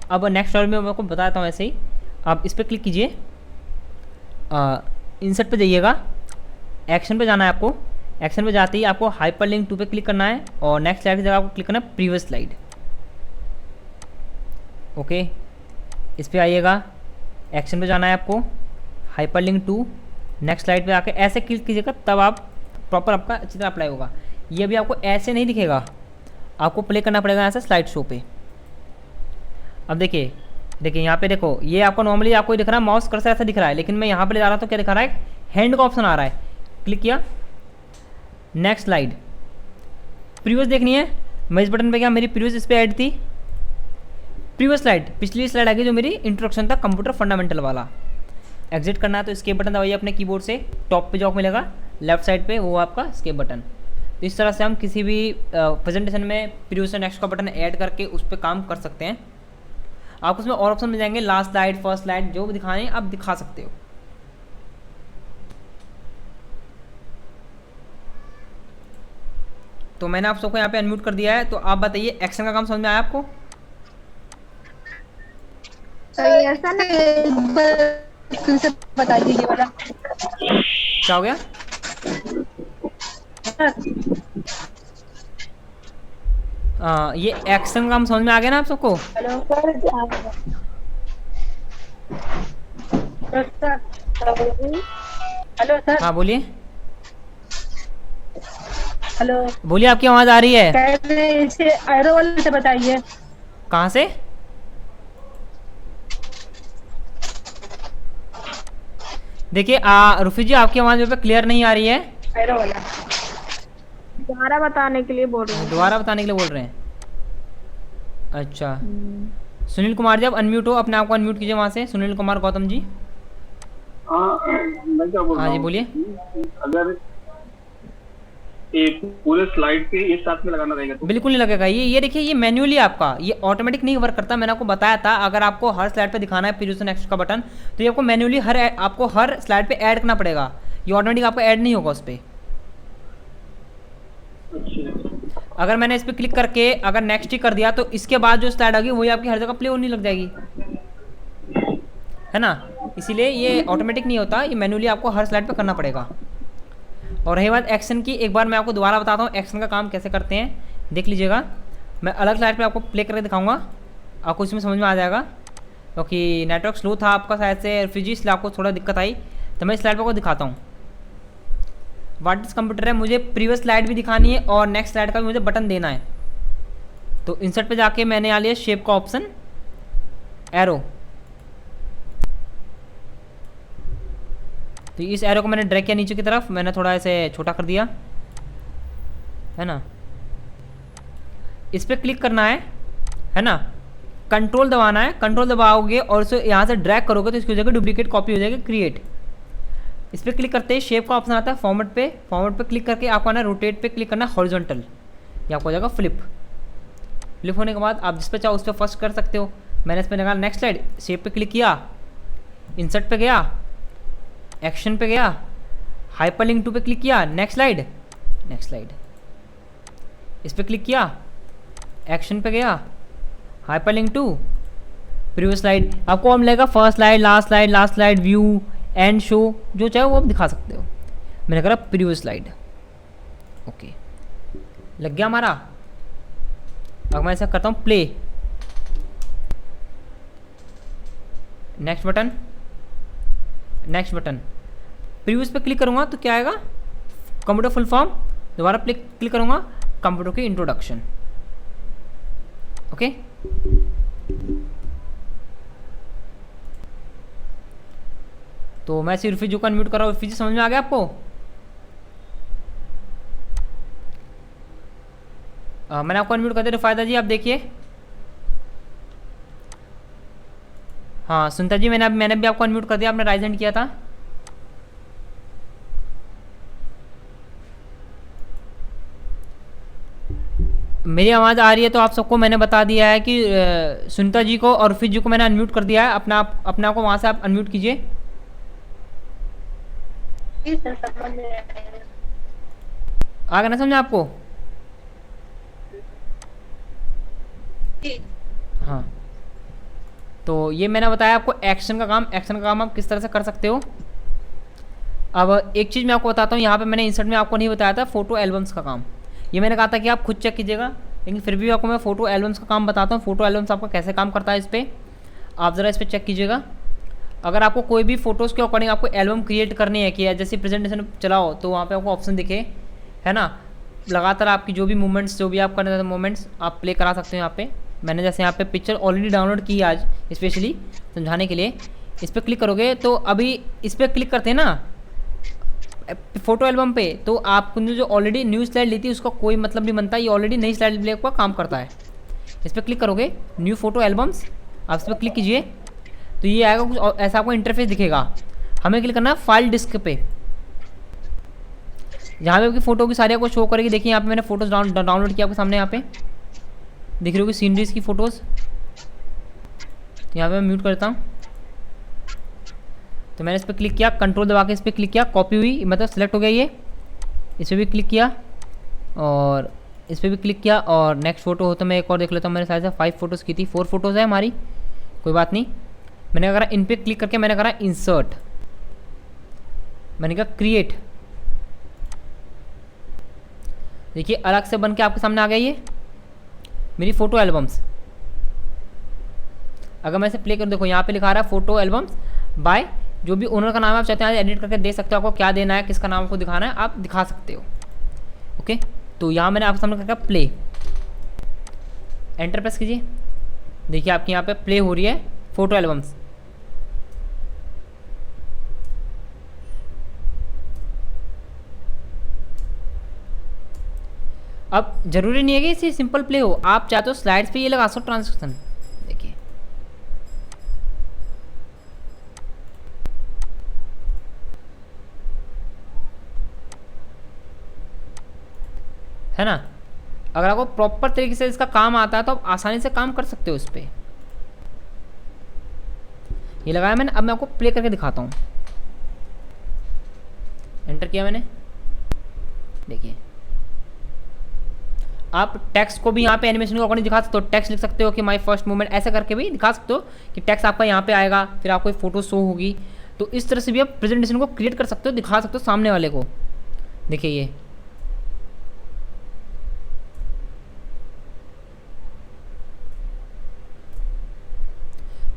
Speaker 1: अब नेक्स्ट ट्यूटोरियल में मैं आपको बताता हूँ ऐसे ही। आप इस पर क्लिक कीजिए, इंसर्ट पे जाइएगा, एक्शन पे जाना है आपको। एक्शन पे जाते ही आपको हाइपर लिंक 2 पे क्लिक करना है और नेक्स्ट स्लाइड की जगह आपको क्लिक करना है प्रीवियस स्लाइड। ओके, इस पे आइएगा, एक्शन पे जाना है आपको, हाइपर लिंक 2, नेक्स्ट स्लाइड पे आके ऐसे क्लिक कीजिएगा, तब आप प्रॉपर आपका अच्छी तरह अप्लाई होगा। ये भी आपको ऐसे नहीं दिखेगा, आपको प्ले करना पड़ेगा यहाँ से स्लाइड शो पे। अब देखिए यहाँ पे देखो, ये आपको नॉर्मली आपको दिख रहा है माउस कर्सर ऐसा दिख रहा है, लेकिन मैं यहाँ पे ले जा रहा हूँ तो क्या दिखा रहा है, हैंड का ऑप्शन आ रहा है। क्लिक किया, नेक्स्ट स्लाइड, प्रीवियस देखनी है, मैं इस बटन पे गया, मेरी प्रीवियस इस पर ऐड थी, प्रीवियस स्लाइड पिछली स्लाइड आ गई जो मेरी इंट्रोडक्शन था कंप्यूटर फंडामेंटल वाला। एग्जिट करना है तो स्केप बटन दबाइए अपने कीबोर्ड से, टॉप पे जो मिलेगा लेफ्ट साइड पे वो आपका स्केप बटन। तो इस तरह से हम किसी भी प्रेजेंटेशन में प्रीवियस से नेक्स्ट का बटन ऐड करके उस पर काम कर सकते हैं। आपको उसमें और ऑप्शन मिल जाएंगे, लास्ट स्लाइड, फर्स्ट स्लाइड, जो भी दिखाने आप दिखा सकते हो। तो मैंने आप सबको यहाँ पे अनम्यूट कर दिया है, तो आप बताइए एक्शन का काम समझ में आया आपको?
Speaker 2: सही ऐसा ना, एक बार फिर से बता दीजिए वाला।
Speaker 1: क्या हो गया? ये एक्शन का काम समझ में आ गया ना आप सबको?
Speaker 2: हेलो सर, हेलो सर,
Speaker 1: हाँ बोलिए,
Speaker 2: हेलो,
Speaker 1: बोलिए, आपकी आवाज़ आ रही है।
Speaker 2: कह रहे इसे एरो वाले से बताइए।
Speaker 1: कहाँ से? देखिए रुफी जी, आपकी आवाज़ मेरे पे क्लियर नहीं आ रही है।
Speaker 2: एरो वाला दोबारा बताने के लिए बोल रहे हैं।
Speaker 1: दोबारा बताने के लिए बोल रहे हैं? अच्छा, सुनील कुमार जी आप अनम्यूट हो, अपने आप को अनम्यूट कीजिए वहाँ से। सुनील कुमार गौतम जी।
Speaker 4: मैं क्या बोल रहा
Speaker 1: हाँ जी
Speaker 4: हूँ
Speaker 1: बोलिए।
Speaker 4: अगर एक पूरे स्लाइड पे एक साथ में लगाना रहेगा तो
Speaker 1: बिल्कुल नहीं लगेगा। ये देखिए, ये मैन्युअली आपका, ये ऑटोमेटिक नहीं वर्क करता। मैंने आपको बताया था, अगर आपको हर स्लाइड पे दिखाना है प्रीवियस नेक्स्ट का बटन, तो ये आपको मैन्युअली आपको हर स्लाइड पे ऐड करना पड़ेगा। ये ऑटोमेटिक आपका ऐड नहीं होगा उस पर। अगर मैंने इस पर क्लिक करके अगर नेक्स्ट ही कर दिया तो इसके बाद जो स्लाइड आएगी वही आपकी हर जगह प्ले होने लग जाएगी, है ना। इसीलिए ये ऑटोमेटिक नहीं होता, ये मैन्युअली आपको हर स्लाइड पे करना पड़ेगा। और रही बात एक्शन की, एक बार मैं आपको दोबारा बताता हूँ एक्शन का काम कैसे करते हैं, देख लीजिएगा। मैं अलग स्लाइड पे आपको प्ले करके दिखाऊंगा, आपको इसमें समझ में आ जाएगा। क्योंकि नेटवर्क स्लो था आपका शायद से फिजी, इसलिए आपको थोड़ा दिक्कत आई। तो मैं इस स्लाइड पर आपको दिखाता हूँ। वाट इस कंप्यूटर है, मुझे प्रीवियस स्लाइड भी दिखानी है और नेक्स्ट स्लाइड का भी मुझे बटन देना है। तो इंसर्ट पे जाके मैंने यहाँ लिया शेप का ऑप्शन, एरो। तो इस एरो को मैंने ड्रैग किया नीचे की तरफ, मैंने थोड़ा ऐसे छोटा कर दिया, है ना। इस पर क्लिक करना है ना, कंट्रोल दबाना है। कंट्रोल दबाओगे और इसे यहाँ से ड्रैग करोगे तो इसकी जगह डुप्लीकेट कॉपी हो जाएगी, क्रिएट। इस पर क्लिक करते ही शेप का ऑप्शन आता है, फॉर्मेट पे क्लिक करके आपको आना रोटेट पे क्लिक करना, हॉरिजॉन्टल, या आपको हो जाएगा फ्लिप। फ्लिप होने के बाद आप जिस पे चाहो उस पर फर्स्ट कर सकते हो। मैंने इस पर लगा नेक्स्ट स्लाइड, शेप पे क्लिक किया, इंसर्ट पे गया, एक्शन पे गया, हाइपर लिंक 2 पे क्लिक किया, नेक्स्ट स्लाइड। इस पर क्लिक किया, एक्शन पे गया, हाइपर लिंक 2, प्रीवियस स्लाइड। आपको और मिलेगा first slide, last slide, view, and show, जो चाहे वो आप दिखा सकते हो। मैंने करा प्रीवियस स्लाइड, ओके, लग गया हमारा। अब मैं ऐसा करता हूँ प्ले, नेक्स्ट बटन, प्रीवियस पे क्लिक करूँगा तो क्या आएगा, कंप्यूटर फुल फॉर्म। दोबारा क्लिक करूँगा, कंप्यूटर की इंट्रोडक्शन, ओके। तो मैं सिर्फ रिफ्यूजी को अनम्यूट कर रहा हूँ। रिफ्यूजी समझ में आ गया आपको? मैंने आपको अनम्यूट कर दिया रिफायदा जी, आप देखिए। हाँ सुनीता जी, मैंने भी आपको अनम्यूट कर दिया, आपने राइज हैंड किया था। मेरी आवाज़ आ रही है तो आप सबको मैंने बता दिया है कि सुनीता जी को और रिफ्यूजी जी को मैंने अनम्यूट कर दिया है। अपने आप को वहाँ से आप अनम्यूट कीजिए। आ गया ना समझे आपको? हाँ तो ये मैंने बताया आपको एक्शन का काम आप किस तरह से कर सकते हो। अब एक चीज़ मैं आपको बताता हूँ, यहाँ पे मैंने इंसर्ट में आपको नहीं बताया था फ़ोटो एल्बम्स का काम। ये मैंने कहा था कि आप खुद चेक कीजिएगा, लेकिन फिर भी आपको मैं फ़ोटो एल्बम्स का काम बताता हूँ। फ़ोटो एल्बम्स आपका कैसे काम करता है इस पर आप ज़रा इस पर चेक कीजिएगा। अगर आपको कोई भी फ़ोटोज़ के अकॉर्डिंग आपको एल्बम क्रिएट करनी है कि जैसे प्रेजेंटेशन चलाओ तो वहाँ पे आपको ऑप्शन दिखे, है ना, लगातार आपकी जो भी मूवमेंट्स जो भी आप करने चाहते मोमेंट्स आप प्ले करा सकते हो यहाँ पे। मैंने जैसे यहाँ पे पिक्चर ऑलरेडी डाउनलोड की आज स्पेशली समझाने के लिए। इस पर क्लिक करोगे तो अभी इस पर क्लिक करते हैं ना फ़ोटो एल्बम पे, तो आपने जो ऑलरेडी न्यू स्लाइड ली थी उसका कोई मतलब नहीं बनता, ये ऑलरेडी नई स्लाइड लेने का काम करता है। इस पर क्लिक करोगे न्यू फ़ोटो एल्बम्स, आप इस पर क्लिक कीजिए तो ये आएगा कुछ ऐसा आपको इंटरफेस दिखेगा। हमें क्लिक करना है फाइल डिस्क पे, जहाँ पे आपकी फ़ोटो की सारी आपको शो करेगी। देखिए यहाँ पे मैंने फ़ोटोज़ डाउनलोड किया आपके सामने, यहाँ पे दिख रही होगी सीनरीज की फ़ोटोज़। यहाँ पे मैं म्यूट करता हूँ। तो मैंने इस पर क्लिक किया, कंट्रोल दबा के इस पर क्लिक किया, कॉपी हुई मतलब सेलेक्ट हो गया ये। इस पर भी क्लिक किया और इस पर भी क्लिक किया और नेक्स्ट फ़ोटो हो तो मैं एक और देख लेता हूँ। मैंने शायद से 5 फ़ोटोज़ की थी, 4 फ़ोटोज़ है हमारी, कोई बात नहीं। मैंने करा इन पे क्लिक करके मैंने करा इंसर्ट, मैंने कहा क्रिएट। देखिए अलग से बन के आपके सामने आ गया ये मेरी फ़ोटो एल्बम्स। अगर मैं इसे प्ले कर देखो यहाँ पे लिखा रहा है फ़ोटो एल्बम्स बाय, जो भी ओनर का नाम है आप चाहते हैं एडिट करके दे सकते हो। आपको क्या देना है, किसका नाम आपको दिखाना है, आप दिखा सकते हो। ओके, तो यहाँ मैंने आपके सामने करके प्ले, एंटर प्रेस कीजिए। देखिए आपकी यहाँ पे प्ले हो रही है फ़ोटो एल्बम्स। अब जरूरी नहीं है कि इसे सिंपल प्ले हो, आप चाहते हो स्लाइड्स पे ये लगा सकते हो ट्रांसलेशन। देखिए है ना, अगर आपको प्रॉपर तरीके से इसका काम आता है तो आप आसानी से काम कर सकते हो इस पर। ये लगाया मैंने, अब मैं आपको प्ले करके दिखाता हूँ। एंटर किया मैंने, देखिए आप टेक्स्ट को भी यहाँ पे एनिमेशन के अकॉर्डिंग दिखा सकते हो। टेक्स्ट लिख सकते हो कि माय फर्स्ट मूवमेंट, ऐसे करके भी दिखा सकते हो कि टेक्स्ट आपका यहाँ पे आएगा, फिर आपको एक फ़ोटो शो होगी। तो इस तरह से भी आप प्रेजेंटेशन को क्रिएट कर सकते हो, दिखा सकते हो सामने वाले को। देखिए ये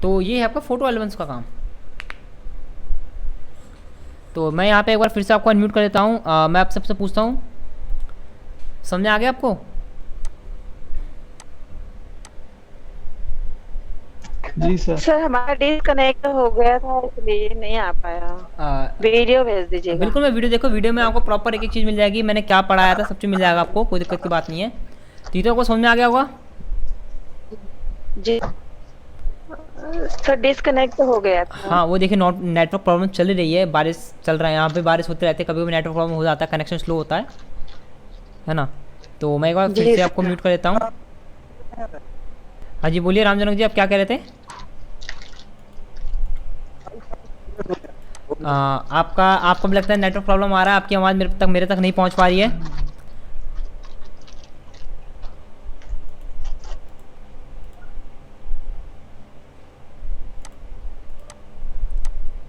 Speaker 1: तो ये है आपका फ़ोटो एल्बम्स का काम। तो मैं यहाँ पे एक बार फिर से आपको अनम्यूट कर देता हूँ। मैं आप सबसे पूछता हूँ, समझ आ गया आपको?
Speaker 3: जी सर।
Speaker 5: सर हमारा डिस्कनेक्ट हो गया था इसलिए नहीं आ पाया। वीडियो भेज दीजिएगा।
Speaker 1: बिल्कुल, मैं वीडियो देखो, वीडियो में आपको प्रॉपर एक एक चीज़ मिल जाएगी, मैंने क्या पढ़ाया था सब चीज़ मिल जाएगा आपको, कोई दिक्कत की बात नहीं है। तीनों को समझ में आ गया होगा?
Speaker 5: जी सर डिस्कनेक्ट हो गया था।
Speaker 1: हाँ वो देखिए नेटवर्क प्रॉब्लम चल रही है, बारिश चल रहा है यहाँ पे, बारिश होते रहते हैं, कभी कभी नेटवर्क प्रॉब्लम हो जाता है, कनेक्शन स्लो होता है ना। तो मैं एक बार फिर से आपको म्यूट कर देता हूँ। हाँ जी बोलिए राम जनक जी, आप क्या कह रहे थे? आपको भी लगता है नेटवर्क प्रॉब्लम आ रहा है, आपकी आवाज़ मेरे तक नहीं पहुँच पा रही है।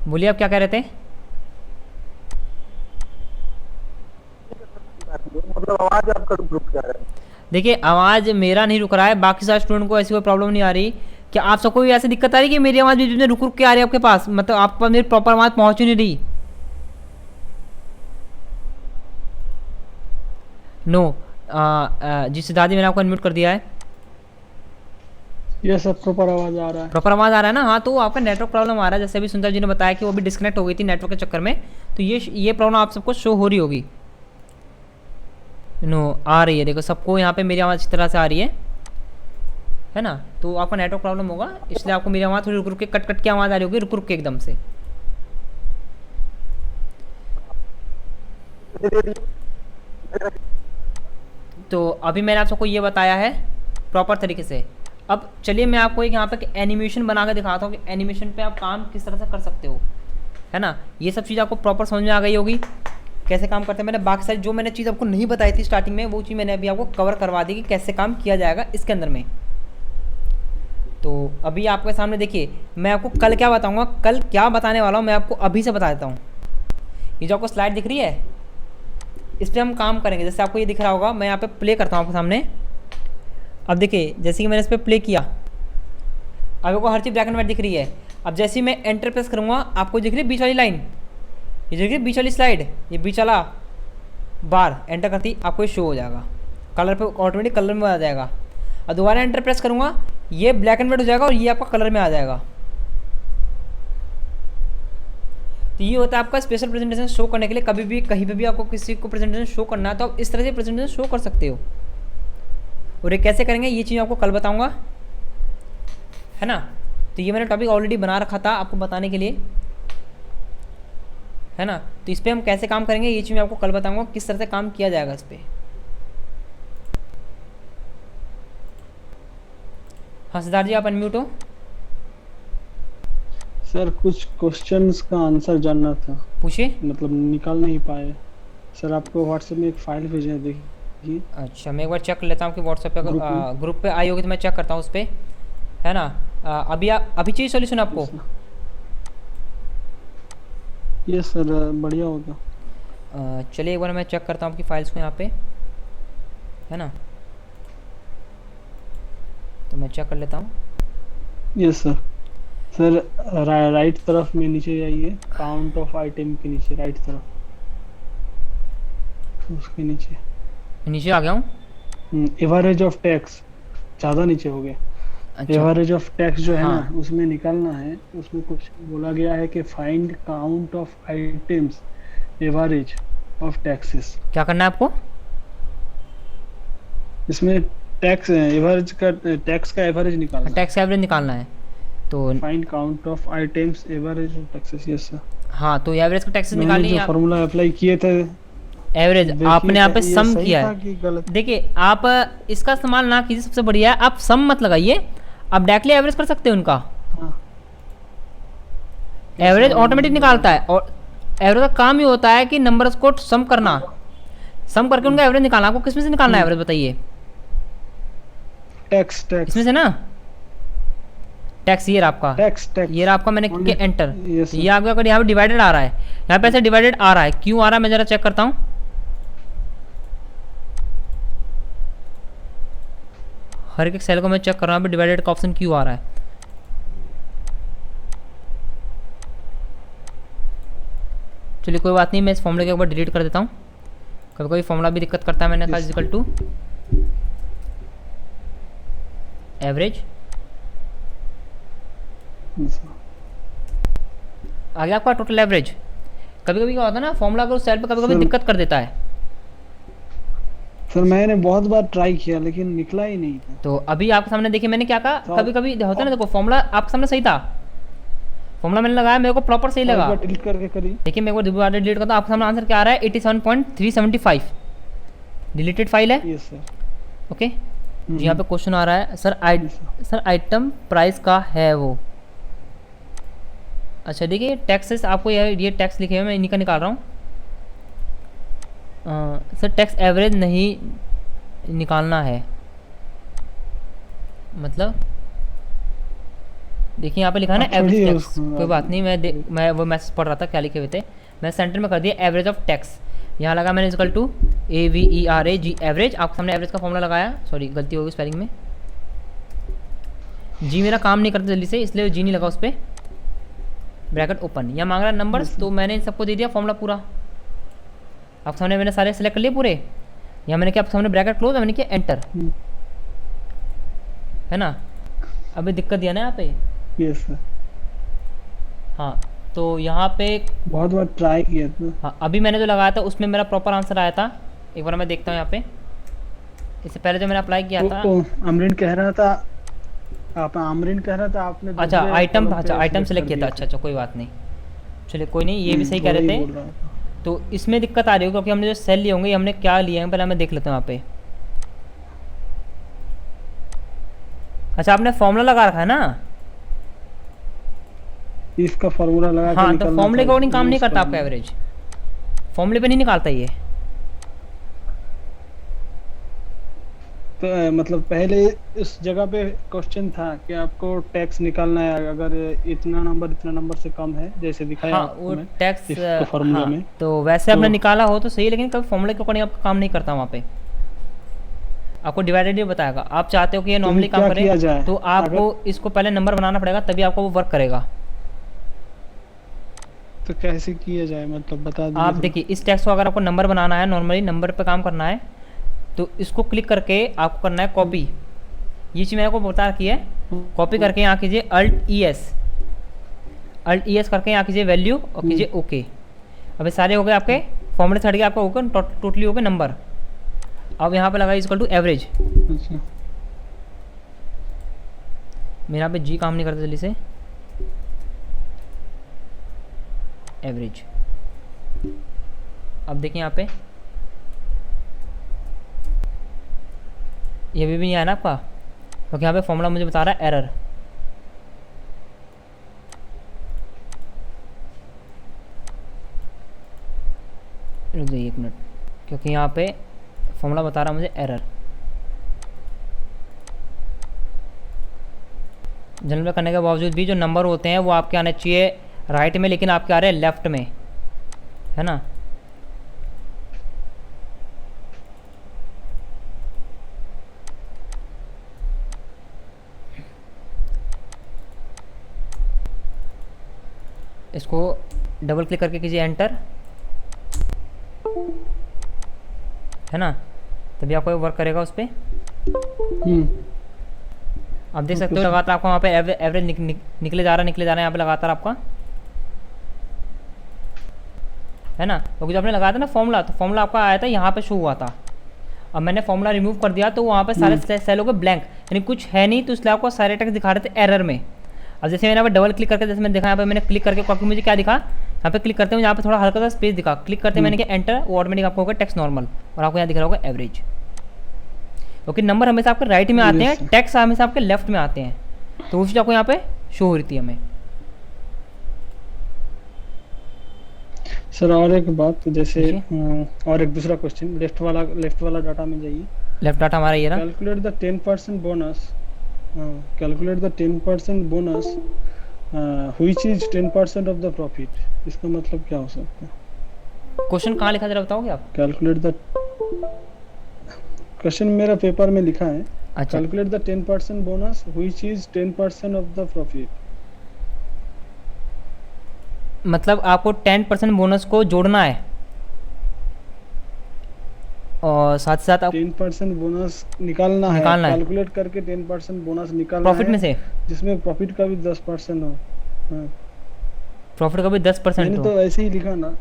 Speaker 1: बोलिए आप क्या कह रहे थे?
Speaker 6: मतलब आवाज आपका रुक जा रहा है।
Speaker 1: देखिए आवाज़ मेरा नहीं रुक रहा है, बाकी सारे स्टूडेंट को ऐसी कोई प्रॉब्लम नहीं आ रही। क्या आप सबको भी ऐसी दिक्कत आ रही है कि मेरी आवाज़ बीच में रुक रुक के आ रही है आपके पास, मतलब आप पर मेरी प्रॉपर आवाज़ पहुंच ही नहीं रही? नो जी सिद्धार्थ जी, मैंने आपको अनम्यूट कर दिया है।
Speaker 3: ये सब प्रॉपर आवाज़ आ रहा है।
Speaker 1: प्रॉपर आवाज़ आ रहा है ना? हाँ तो आपका नेटवर्क प्रॉब्लम आ रहा है, जैसे अभी सुंदर जी ने बताया कि वो भी डिस्कनेक्ट हो गई थी नेटवर्क के चक्कर में, तो ये प्रॉब्लम आप सबको शो हो रही होगी। नो आ रही है, देखो सबको यहाँ पे मेरी आवाज़ इस तरह से आ रही है ना। तो आपका नेटवर्क प्रॉब्लम होगा, इसलिए आपको मेरी आवाज़ थोड़ी रुक रुक के कट कट के आवाज़ आ रही होगी, रुक रुक के एकदम से। तो अभी मैंने आप सबको ये बताया है प्रॉपर तरीके से। अब चलिए मैं आपको एक यहाँ पे एनिमेशन बना के दिखाता हूँ कि एनिमेशन पे आप काम किस तरह से कर सकते हो, है ना। ये सब चीज़ आपको प्रॉपर समझ में आ गई होगी कैसे काम करते हैं। मैंने बाकी सारी जो मैंने चीज़ आपको नहीं बताई थी स्टार्टिंग में, वो चीज़ मैंने अभी आपको कवर करवा दी कि कैसे काम किया जाएगा इसके अंदर में। तो अभी आपके सामने देखिए, मैं आपको कल क्या बताऊंगा, कल क्या बताने वाला हूँ मैं आपको अभी से बता देता हूँ। ये जो आपको स्लाइड दिख रही है, इस पर हम काम करेंगे। जैसे आपको ये दिख रहा होगा, मैं यहाँ पे प्ले करता हूँ आपके सामने। अब देखिए, जैसे कि मैंने इस पर प्ले किया, अब आपको हर चीज़ ब्लैक एंड वाइट दिख रही है। अब जैसे ही मैं एंटर प्रेस करूँगा, आपको दिख रही है बीच वाली लाइन, ये दिख रही है बीच वाली स्लाइड, ये बीच वाला बार एंटर करती आपको ये शो हो जाएगा, कलर पे ऑटोमेटिक कलर में आ जाएगा। और दोबारा एंटर प्रेस करूँगा, ये ब्लैक एंड वाइट हो जाएगा और ये आपका कलर में आ जाएगा। तो ये होता है आपका स्पेशल प्रेजेंटेशन शो करने के लिए। कभी भी कहीं पे भी आपको किसी को प्रेजेंटेशन शो करना है तो आप इस तरह से प्रेजेंटेशन शो कर सकते हो। और ये कैसे करेंगे ये चीज़ आपको कल बताऊंगा, है ना। तो ये मैंने टॉपिक ऑलरेडी बना रखा था आपको बताने के लिए, है ना। तो इस पर हम कैसे काम करेंगे ये चीज़ मैं आपको कल बताऊंगा, किस तरह से काम किया जाएगा इस पर। हाँ सिद्धार्थ जी, आप अनम्यूट हो।
Speaker 3: सर कुछ क्वेश्चंस का आंसर जानना था,
Speaker 1: पूछिए।
Speaker 3: मतलब निकाल नहीं पाए सर। आपको व्हाट्सएप में एक फाइल भेजे है, देखिए।
Speaker 1: अच्छा, मैं एक बार चेक कर लेता हूँ कि व्हाट्सएप पे ग्रुप पे आई होगी तो मैं चेक करता हूँ उस पर, है ना। अभी चाहिए सॉल्यूशन आपको?
Speaker 3: ये सर बढ़िया होगा।
Speaker 1: चलिए एक बार मैं चेक करता हूँ आपकी फाइल्स को यहाँ पे, है ना। तो मैं चेक कर लेता हूँ।
Speaker 3: Yes sir. सर राइट तरफ में नीचे जाइए, काउंट ऑफ आइटम के नीचे राइट तरफ, उसके नीचे
Speaker 1: नीचे आ गया हूँ।
Speaker 3: एवरेज ऑफ टैक्स, ज़्यादा नीचे हो गया।
Speaker 1: अच्छा,
Speaker 3: एवरेज ऑफ टैक्स जो है
Speaker 1: हाँ।
Speaker 3: ना, उसमें निकालना है। उसमें कुछ बोला गया है कि find count of items average of taxes.
Speaker 1: क्या करना है आपको?
Speaker 3: इसमें टैक्स एवरेज का, टैक्स का एवरेज निकालना है।
Speaker 1: टैक्स का एवरेज निकालना है तो
Speaker 3: find count of items average of taxes. Yes sir.
Speaker 1: हाँ, तो एवरेज का टैक्सेस
Speaker 3: मैंने
Speaker 1: निकालनी
Speaker 3: जो
Speaker 1: है।
Speaker 3: फॉर्मूला अप्लाई किए थे,
Speaker 1: एवरेज
Speaker 3: देखिए
Speaker 1: आपने यहाँ पे
Speaker 3: ये
Speaker 1: सम
Speaker 3: सही
Speaker 1: किया
Speaker 3: था
Speaker 1: है।
Speaker 3: कि गलत?
Speaker 1: देखिए, आप इसका इस्तेमाल ना कीजिए, सबसे बढ़िया है आप सम मत लगाइए, आप डायरेक्टली एवरेज कर सकते हो उनका।
Speaker 3: हाँ।
Speaker 1: एवरेज ऑटोमेटिक निकालता है, और एवरेज का काम ही होता है कि नंबर्स को सम करना, सम करके उनका एवरेज निकालना। आपको किसमें से निकालना है एवरेज बताइए?
Speaker 3: टैक्स टैक्स
Speaker 1: इसमें से ना, टैक्स ये रहा आपका,
Speaker 3: टैक्स टैक्स
Speaker 1: ये रहा आपका। मैंने
Speaker 3: Only-
Speaker 1: किया एंटर,
Speaker 3: Yes, sir.
Speaker 1: ये आपका अगर यहाँ पे डिवाइडेड आ रहा है, यहाँ पे ऐसे डिवाइडेड आ रहा है, क्यों आ रहा है मैं जरा चेक करता हूँ। हर एक सेल को मैं चेक कर रहा हूँ, यहाँ पे डिवाइडेड का ऑप्शन क्यों आ रहा है। चलिए कोई बात नहीं, मैं इस फॉर्मूले को एक बार डिलीट कर देता हूँ। कभी कभी फॉर्मूला भी दिक्कत करता है। मैंने कहा इक्वल टू एवरेज, आ गया आपका टोटल एवरेज। कभी कभी क्या होता है ना, फॉर्मूला अगर उस सेल पे कभी कभी
Speaker 3: सर-
Speaker 1: दिक्कत कर देता है।
Speaker 3: सर मैंने बहुत बार ट्राई किया लेकिन निकला ही नहीं था।
Speaker 1: तो अभी आपके सामने देखिए मैंने क्या कहा,
Speaker 3: तो
Speaker 1: कभी कभी होता है ना, देखो फॉर्मूला आपके सामने सही था, फॉर्मूला मैंने लगाया, मेरे को प्रॉपर सही लगा।
Speaker 3: डिलीट करके करिए।
Speaker 1: देखिए मैं एक बार दोबारा डिलीट करता हूँ, आपके सामने आंसर क्या आ रहा है, 87.375 डिलीटेड फाइल है।
Speaker 3: Yes sir.
Speaker 1: ओके जी, यहाँ पे क्वेश्चन आ रहा है सर आइटम प्राइस का है वो। अच्छा देखिए, टैक्सेस आपको ये टैक्स लिखे हुए मैं इन्हीं का निकाल रहा हूँ। सर टैक्स एवरेज नहीं निकालना है, मतलब देखिए यहाँ पे लिखा है ना एवरेज टैक्स। कोई बात नहीं, मैं वो मैसेज पढ़ रहा था क्या लिखे हुए थे, मैं सेंटर में कर दिया एवरेज ऑफ टैक्स। यहाँ लगा मैंने इक्वल टू AVERAG एवरेज। आपके सामने एवरेज का फॉर्मूला लगाया, सॉरी गलती हो गई स्पेलिंग में, जी मेरा काम नहीं करता जल्दी से, इसलिए जी नहीं लगा उस पर। ब्रैकेट ओपन, यहाँ मांग रहा है नंबर्स, तो मैंने इन सबको दे दिया फॉर्मूला पूरा। आपके सामने मैंने सारे सेलेक्ट कर लिए पूरे। यहाँ मैंने क्या आपके सामने ब्रैकेट क्लोज, मैंने किया एंटर, है ना। अभी दिक्कत दिया ना यहाँ पे।
Speaker 3: Yes sir.
Speaker 1: हाँ तो यहाँ पे
Speaker 3: बहुत बार ट्राई किया था।
Speaker 1: हाँ, अभी मैंने जो लगाया था उसमें मेरा प्रॉपर आंसर आया था। एक बार मैं देखता हूँ यहाँ पे, इससे पहले जो मैंने अप्लाई किया था।
Speaker 3: अमरीन कह रहा था, आमरीन कह रहा था आपने
Speaker 1: अच्छा
Speaker 3: दूसरे
Speaker 1: आइटम,
Speaker 3: column
Speaker 1: अच्छा
Speaker 3: पे
Speaker 1: आइटम
Speaker 3: select
Speaker 1: सेलेक्ट
Speaker 3: कर
Speaker 1: किया था।
Speaker 3: दिया
Speaker 1: अच्छा कोई बात नहीं, चलिए कोई नहीं, ये भी सही कह रहे
Speaker 3: वही
Speaker 1: थे।
Speaker 3: बोल रहा था।
Speaker 1: तो इसमें दिक्कत आ रही है क्योंकि हमने जो सेल लिए होंगे, हमने क्या लिए हैं पहले हमें देख लेते हैं वहाँ पे। अच्छा आपने फॉर्मूला लगा रखा है ना।
Speaker 3: इसका फॉर्मूला लगा के
Speaker 1: हाँ तो
Speaker 3: निकालना
Speaker 1: फॉर्मूले के
Speaker 3: था,
Speaker 1: अकॉर्डिंग काम नहीं
Speaker 3: use
Speaker 1: करता
Speaker 3: करना।
Speaker 1: आपका एवरेज, फॉर्मूले पे नहीं निकालता ये।
Speaker 3: तो मतलब पहले इस जगह पे क्वेश्चन था कि आपको टैक्स निकालना है अगर इतना नंबर से कम है, जैसे दिखाया
Speaker 1: हाँ
Speaker 3: आपको
Speaker 1: वो
Speaker 3: मैं
Speaker 1: टैक्स
Speaker 3: इस फॉर्मूला
Speaker 1: हाँ
Speaker 3: में।
Speaker 1: तो वैसे आपने
Speaker 3: तो
Speaker 1: निकाला हो तो सही, लेकिन कभी फॉर्मूले के अकॉर्डिंग आपका काम नहीं करता वहाँ पे, आपको डिवाइडेड ही बताएगा। आप चाहते हो कि ये
Speaker 3: तो
Speaker 1: नॉर्मली
Speaker 3: फिर
Speaker 1: काम
Speaker 3: क्या
Speaker 1: करे
Speaker 3: किया जाए
Speaker 1: तो आपको
Speaker 3: अगर,
Speaker 1: इसको पहले नंबर बनाना पड़ेगा, तभी आपको वो वर्क करेगा।
Speaker 3: तो कैसे किया जाए मतलब बता दीजिए
Speaker 1: आप
Speaker 3: थोड़ा।
Speaker 1: देखिए इस टेक्स्ट को अगर आपको नंबर बनाना है, नॉर्मली नंबर पे काम करना है, तो इसको क्लिक करके आपको करना है कॉपी। ये चीज़ मैंने आपको बता रखी है, कॉपी करके यहाँ कीजिए अल्ट ई एस करके यहाँ कीजिए वैल्यू और कीजिए ओके। अब ये सारे हो गए आपके फॉर्मूले छट गए, आपका होगा टोटली हो गए नंबर। अब यहाँ पे लगाइए इक्वल टू एवरेज।
Speaker 3: अच्छा
Speaker 1: मेरा पे जी काम नहीं करता जल्दी से, एवरेज। अब देखिए यहाँ पे ये भी नहीं आया ना आपका, क्योंकि यहाँ पे फॉर्मूला मुझे बता रहा है एरर। रुक जाइए 1 मिनट, क्योंकि यहाँ पे फॉर्मूला बता रहा है मुझे एरर। जनरल करने के बावजूद भी जो नंबर होते हैं वो आपके आने चाहिए राइट में, लेकिन आपके आ रहे हैं लेफ्ट में, है ना। इसको डबल क्लिक करके कीजिए एंटर, है ना, तभी आपको वर्क करेगा उस पर। आप देख सकते हो लगातार आपको वहाँ पे एवरेज निकले जा रहा है यहाँ पे लगातार आपका, है ना। क्योंकि जब आपने लगाया था ना फॉर्मूला, तो फॉर्मूला आपका आया था यहाँ पे शो हुआ था। अब मैंने फॉर्मूला रिमूव कर दिया तो वहाँ पे सारे सेल हो गए ब्लैंक, यानी कुछ है नहीं, तो इसलिए आपको सारे टेक्स्ट दिखा रहे थे एरर में। अब जैसे मैंने यहाँ पे डबल क्लिक करके, जैसे मैंने देखा यहाँ पे मैंने क्लिक करके, क्योंकि मुझे क्या दिखा यहाँ पे क्लिक करते हुए यहाँ पे थोड़ा हल्का सा स्पेस दिखा, क्लिक करते मैंने किया एंटर, वो ऑटोमेटिक आपको होगा टेक्स्ट नॉर्मल, और आपको यहाँ दिख रहा होगा एवरेज। क्योंकि नंबर हमेशा आपके राइट में आते हैं, टेक्स्ट हमेशा आपके लेफ्ट में आते हैं, तो वो चीज़ आपको यहाँ पे शो हो रही थी हमें।
Speaker 3: सर और एक बात, जैसे और एक दूसरा क्वेश्चन, लेफ्ट वाला डाटा में जाइए।
Speaker 1: लेफ्ट डाटा हमारा ये रहा।
Speaker 3: Calculate the 10% bonus, calculate the 10% bonus which is 10% of the profit. इसका मतलब क्या हो सकता है?
Speaker 1: क्वेश्चन कहाँ लिखा जरा बताओगे आप?
Speaker 3: कैलकुलेट द, क्वेश्चन मेरा पेपर में लिखा है।
Speaker 1: अच्छा,
Speaker 3: calculate the 10% bonus which is 10% of the profit.
Speaker 1: मतलब आपको 10% बोनस को जोड़ना है, और साथ साथ आप
Speaker 3: 10% बोनस निकालना है, कैलकुलेट करके 10% बोनस निकालना
Speaker 1: प्रॉफिट
Speaker 3: है,
Speaker 1: में से,
Speaker 3: जिसमें प्रॉफिट का भी 10% हो। हाँ,
Speaker 1: प्रॉफिट का भी 10%
Speaker 3: मैंने
Speaker 1: हो।
Speaker 3: तो ऐसे ही लिखा ना।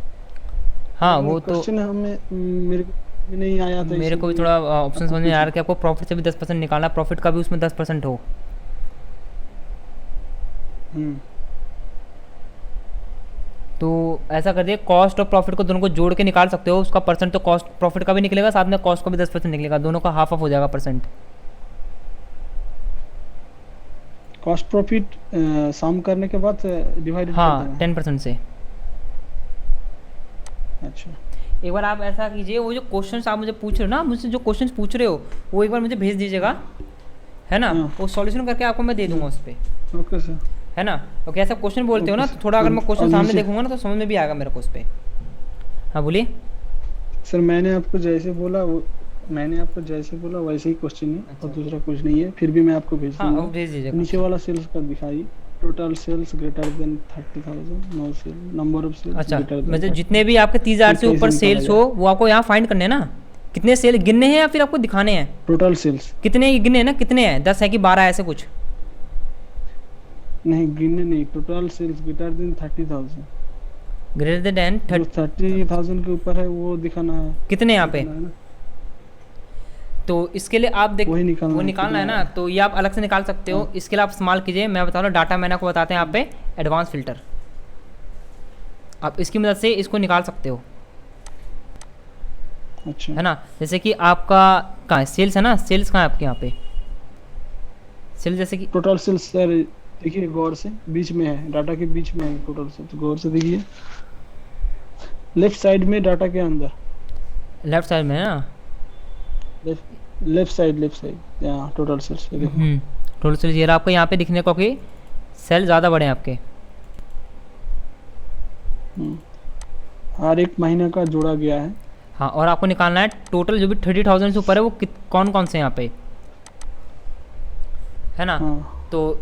Speaker 1: हाँ वो तो
Speaker 3: क्वेश्चन हमें मेरे को भी नहीं आया था,
Speaker 1: मेरे को भी थोड़ा ऑप्शन समझ में आ रहा है कि आपको प्रॉफिट से भी 10% निकालना, प्रॉफिट का भी उसमें 10% हो। तो ऐसा कर दिए, कॉस्ट और प्रॉफिट को दोनों को जोड़ के निकाल सकते हो, उसका परसेंट तो कॉस्ट प्रॉफिट का भी निकलेगा, साथ में कॉस्ट का भी 10% निकलेगा, दोनों का हाफ हो जाएगा परसेंट।
Speaker 3: कॉस्ट प्रॉफिट सम करने के बाद डिवाइडेड
Speaker 1: हाँ 10% से।
Speaker 3: अच्छा,
Speaker 1: एक बार आप ऐसा कीजिए, वो जो क्वेश्चंस आप मुझे पूछ रहे हो ना, मुझसे जो क्वेश्चंस पूछ रहे हो वो एक बार मुझे भेज दीजिएगा, है ना। वो सॉल्यूशन करके आपको मैं दे दूंगा उस पर,
Speaker 3: ओके सर,
Speaker 1: है ना। क्योंकि ऐसा क्वेश्चन बोलते हो ना, तो थोड़ा अगर मैं क्वेश्चन सामने देखूंगा ना तो समझ में भी आएगा मेरे को उस पर। हाँ बोलिए
Speaker 3: सर। मैंने आपको जैसे बोला वैसे ही क्वेश्चन है।
Speaker 1: अच्छा।
Speaker 3: और दूसरा कुछ नहीं है, फिर भी मैं आपको भेज
Speaker 1: हाँ
Speaker 3: दूंगा।
Speaker 1: वो भेज दीजिएगा।
Speaker 3: नीचे वाला सेल्स का दिखाइए, total sales greater than 30,000, no sale, number of sales
Speaker 1: अच्छा,
Speaker 3: ग्रेटर देन
Speaker 1: मतलब जितने भी आपके 30,000 से ऊपर सेल्स हो वो आपको यहाँ फाइंड करने हैं ना, कितने सेल गिनने हैं या फिर आपको दिखाने हैं?
Speaker 3: टोटल सेल्स
Speaker 1: कितने गिनने हैं ना, कितने हैं, 10 है कि 12 है, ऐसे कुछ
Speaker 3: नहीं, गिनने नहीं, total sales greater than 30,000,
Speaker 1: greater than
Speaker 3: 30,000 के ऊपर है वो दिखाना है।
Speaker 1: कितने यहाँ पे, तो इसके लिए आप देख
Speaker 3: वो
Speaker 1: निकालना है ना, तो ये आप अलग से निकाल सकते हो। इसके लिए आप इस्तेमाल कीजिए, मैं बता रहा हूँ डाटा मैंने आपको बताते हैं यहाँ पे एडवांस फिल्टर, आप इसकी मदद से इसको निकाल सकते हो,
Speaker 3: अच्छा,
Speaker 1: है ना। जैसे कि आपका कहाँ है सेल्स, है ना, सेल्स कहाँ है आपके यहाँ पे सेल्स, जैसे कि
Speaker 3: टोटल सेल्स सर देखिए गौर से, बीच में है, डाटा के बीच में है टोटल सेल्स, गौर से देखिए, लेफ्ट साइड में डाटा के अंदर,
Speaker 1: लेफ्ट साइड में है ना,
Speaker 3: लेफ्ट साइड यहाँ टोटल सेल्स पे देखो।
Speaker 1: टोटल सेल्स ये रहा आपको यहाँ पे दिखने को कि सेल ज़्यादा बड़े हैं आपके।
Speaker 3: हर एक महीने का जोड़ा गया है।
Speaker 1: हाँ, और आपको निकालना है टोटल जो भी 30,000 से ऊपर है वो कौन कौन से यहाँ पे है ना।
Speaker 3: हाँ।
Speaker 1: तो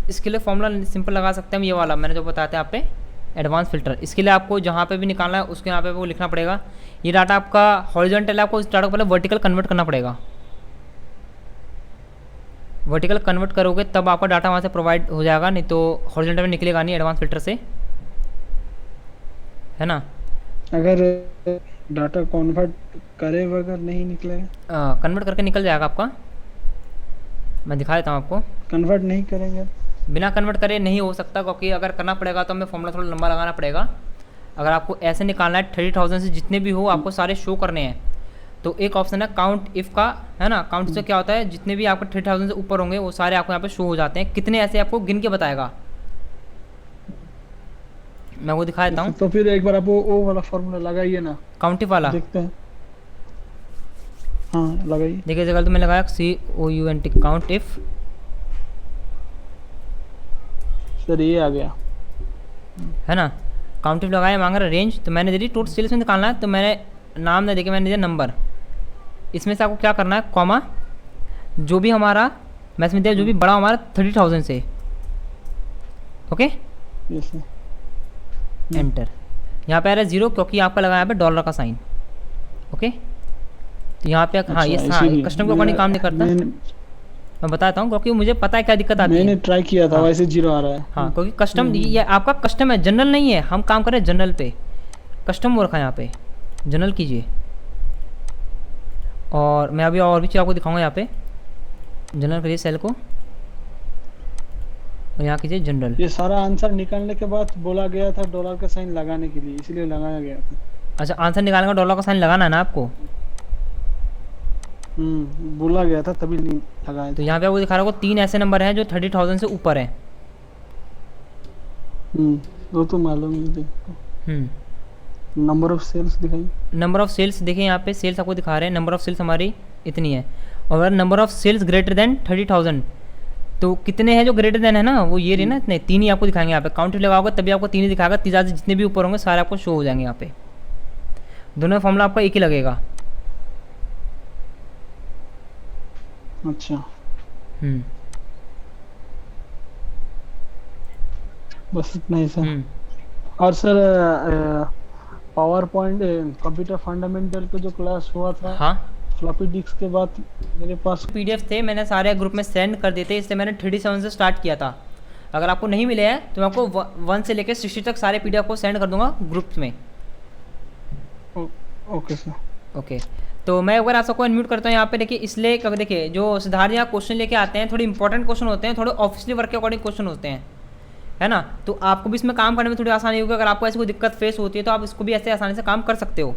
Speaker 1: इसके लिए फॉर्मूला सिंपल लगा सकते हैं हम, ये वाला मैंने जो बताते हैं आप पे एडवांस फिल्टर। इसके लिए आपको जहाँ पे भी निकालना है उसके यहाँ पे वो लिखना पड़ेगा। ये डाटा आपका हॉरिजॉन्टल है, आपको इस डाटा को पहले वर्टिकल कन्वर्ट करना पड़ेगा। वर्टिकल कन्वर्ट करोगे तब आपका डाटा वहाँ से प्रोवाइड हो जाएगा, नहीं तो हॉरिजॉन्टल में निकलेगा नहीं एडवांस फिल्टर से, है ना।
Speaker 3: अगर डाटा कन्वर्ट करे बगैर नहीं निकलेगा?
Speaker 1: कन्वर्ट करके निकल जाएगा आपका, मैं दिखा देता हूँ आपको।
Speaker 3: कन्वर्ट नहीं करेंगे?
Speaker 1: बिना कन्वर्ट करे नहीं हो सकता, क्योंकि अगर करना पड़ेगा तो हमें फॉर्मूला थोड़ा लंबा लगाना पड़ेगा। अगर आपको ऐसे निकालना है 30,000 से जितने भी हो आपको सारे शो करने हैं, तो एक ऑप्शन है काउंट इफ़ का, है ना। काउंट से क्या होता है, जितने भी आपको 30,000 से ऊपर होंगे वो सारे आपको यहाँ पे शो हो जाते हैं। कितने ऐसे आपको गिन के बताएगा, मैं वो दिखा देता हूँ।
Speaker 3: तो फिर एक बार आप वो वाला फॉर्मूला लगाइए ना,
Speaker 1: काउंट इफ वाला
Speaker 3: देखते हैं। हाँ लगाइए।
Speaker 1: देखिए जगह तो मैंने लगाया COUNT काउंट इफ।
Speaker 3: सर ये आ गया,
Speaker 1: है ना। काउंट इफ लगाया, मांग रहा रेंज, तो मैंने दे दी टोटल सेल्स में निकालना है, तो मैंने नाम नहीं देके मैंने दिया नंबर। इसमें से आपको क्या करना है, कॉमा जो भी हमारा मैं इसमें दिया जो भी बड़ा हमारा 30,000 से, ओके
Speaker 3: यस सर।
Speaker 1: एंटर। यहाँ पे आ रहा है 0 क्योंकि आपका लगा यहाँ पे डॉलर का साइन, ओके। तो यहाँ पे हाँ ये कस्टम के अकॉर्डिंग काम नहीं करता, मैं बताता हूँ क्योंकि मुझे पता है क्या दिक्कत आती है।
Speaker 3: मैंने ट्राई किया था, वैसे 0 आ रहा है।
Speaker 1: हाँ, क्योंकि कस्टम ये आपका कस्टम है, जनरल नहीं है। हम काम कर रहे हैं जनरल पे, कस्टम वर्क है यहाँ पे, जनरल कीजिए। और मैं अभी और भी चीज़ आपको दिखाऊंगा। यहाँ पे जनरल करिए सेल को, और यहाँ कीजिए जनरल।
Speaker 3: ये सारा आंसर निकालने के बाद बोला गया था डॉलर का साइन लगाने के लिए, इसलिए लगाया गया था।
Speaker 1: अच्छा, आंसर निकालने का डॉलर का साइन लगाना है ना आपको?
Speaker 3: बोला गया था तभी नहीं लगाया।
Speaker 1: तो यहाँ पे आपको दिखा रहा होगा 3 ऐसे नंबर हैं जो 30,000 से ऊपर है।
Speaker 3: वो तो मालूम ही है। नंबर ऑफ सेल्स दिखाइए।
Speaker 1: नंबर ऑफ सेल्स देखिए, यहाँ पे सेल्स आपको दिखा रहे हैं, नंबर ऑफ सेल्स हमारी इतनी है। और अगर number of sales greater than 30,000, तो कितने हैं जो ग्रेटर देन है ना, वो ये रही ना, इतने 3 ही आपको दिखाएंगे। यहाँ पे काउंट लगाओगे तभी आपको 3 ही दिखाएगा, 30,000 से जितने भी ऊपर होंगे सारे आपको शो हो जाएंगे। यहाँ पे दोनों फॉर्मूला आपका एक ही लगेगा।
Speaker 3: अच्छा बस इतना ही सर। और sir power point computer fundamental का जो क्लास हुआ था,
Speaker 1: हाँ,
Speaker 3: फ्लॉपी डिस्क के बाद मेरे पास
Speaker 1: PDF थे, मैंने सारे ग्रुप में सेंड कर दिए थे, इसलिए मैंने 37 से स्टार्ट किया था। अगर आपको नहीं मिले हैं तो मैं आपको 1 से लेकर 60 तक सारे PDF को सेंड कर दूंगा ग्रुप में।
Speaker 3: Okay sir.
Speaker 1: ओके, तो मैं एक बार आप सबको अनम्यूट करता हूँ यहाँ पे। देखिए इसलिए क्योंकि देखिए जो सिद्धार्थ यहाँ क्वेश्चन लेके आते हैं थोड़े इंपॉर्टेंट क्वेश्चन होते हैं, थोड़े ऑफिशियली वर्क के अकॉर्डिंग क्वेश्चन होते हैं, है ना। तो आपको भी इसमें काम करने में थोड़ी आसानी होगी। अगर आपको ऐसी कोई दिक्कत फेस होती है तो आप इसको भी ऐसे आसानी से काम कर सकते हो,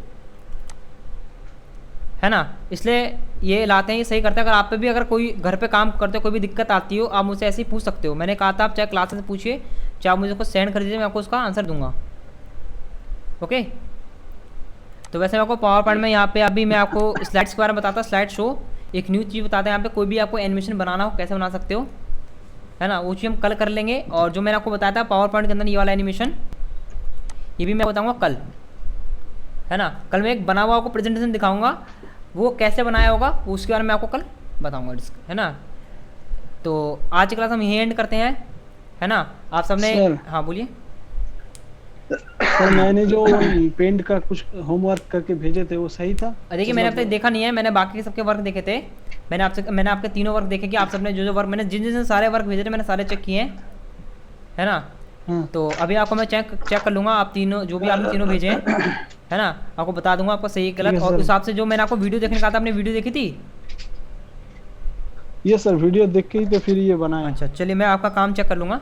Speaker 1: है ना। इसलिए ये लाते हैं, ये सही करते हैं। अगर आप पे भी अगर कोई घर पे काम करते हो कोई भी दिक्कत आती हो, आप मुझसे ऐसे ही पूछ सकते हो। मैंने कहा था आप चाहे क्लास से पूछिए, चाहे आप मुझे उसको सेंड कर दीजिए, मैं आपको उसका आंसर दूंगा, ओके। तो वैसे मैं आपको पावर पॉइंट में यहाँ पे अभी मैं आपको स्लाइड्स के बारे में बताता, स्लाइड शो एक न्यू चीज़ बताते हैं। यहाँ पे कोई भी आपको एनिमेशन बनाना हो कैसे बना सकते हो, है ना, वो चीज़ हम कल कर लेंगे। और जो मैंने आपको बताया था पावर पॉइंट के अंदर ये वाला एनिमेशन, ये भी मैं बताऊँगा कल, है ना। कल मैं एक बना हुआ आपको प्रेजेंटेशन दिखाऊँगा, वो कैसे बनाया होगा वो उसके बारे में आपको कल बताऊँगा, है ना। तो आज की क्लास हम यहीं एंड करते हैं, है ना। आप सबने, हाँ बोलिए।
Speaker 3: सर मैंने जो पेंट का कुछ होमवर्क करके भेजे थे वो सही था?
Speaker 1: देखिए मैंने अब तक देखा नहीं है, मैंने बाकी सबके वर्क देखे थे। मैंने आपके तीनों वर्क देखे कि आप सबने जो वर्क मैंने जिन सारे वर्क भेजे थे मैंने सारे चेक किए हैं, है ना। तो अभी आपको मैं चेक कर लूँगा, आप तीनों जो भी आपने तीनों भेजे हैं, है ना, आपको बता दूंगा आपको सही गलत। और उस हिसाब से जो मैंने आपको वीडियो देखने कहा था, आपने वीडियो देखी थी?
Speaker 3: ये सर वीडियो देख के ही तो फिर ये बनाया।
Speaker 1: अच्छा चलिए मैं आपका काम चेक कर लूँगा।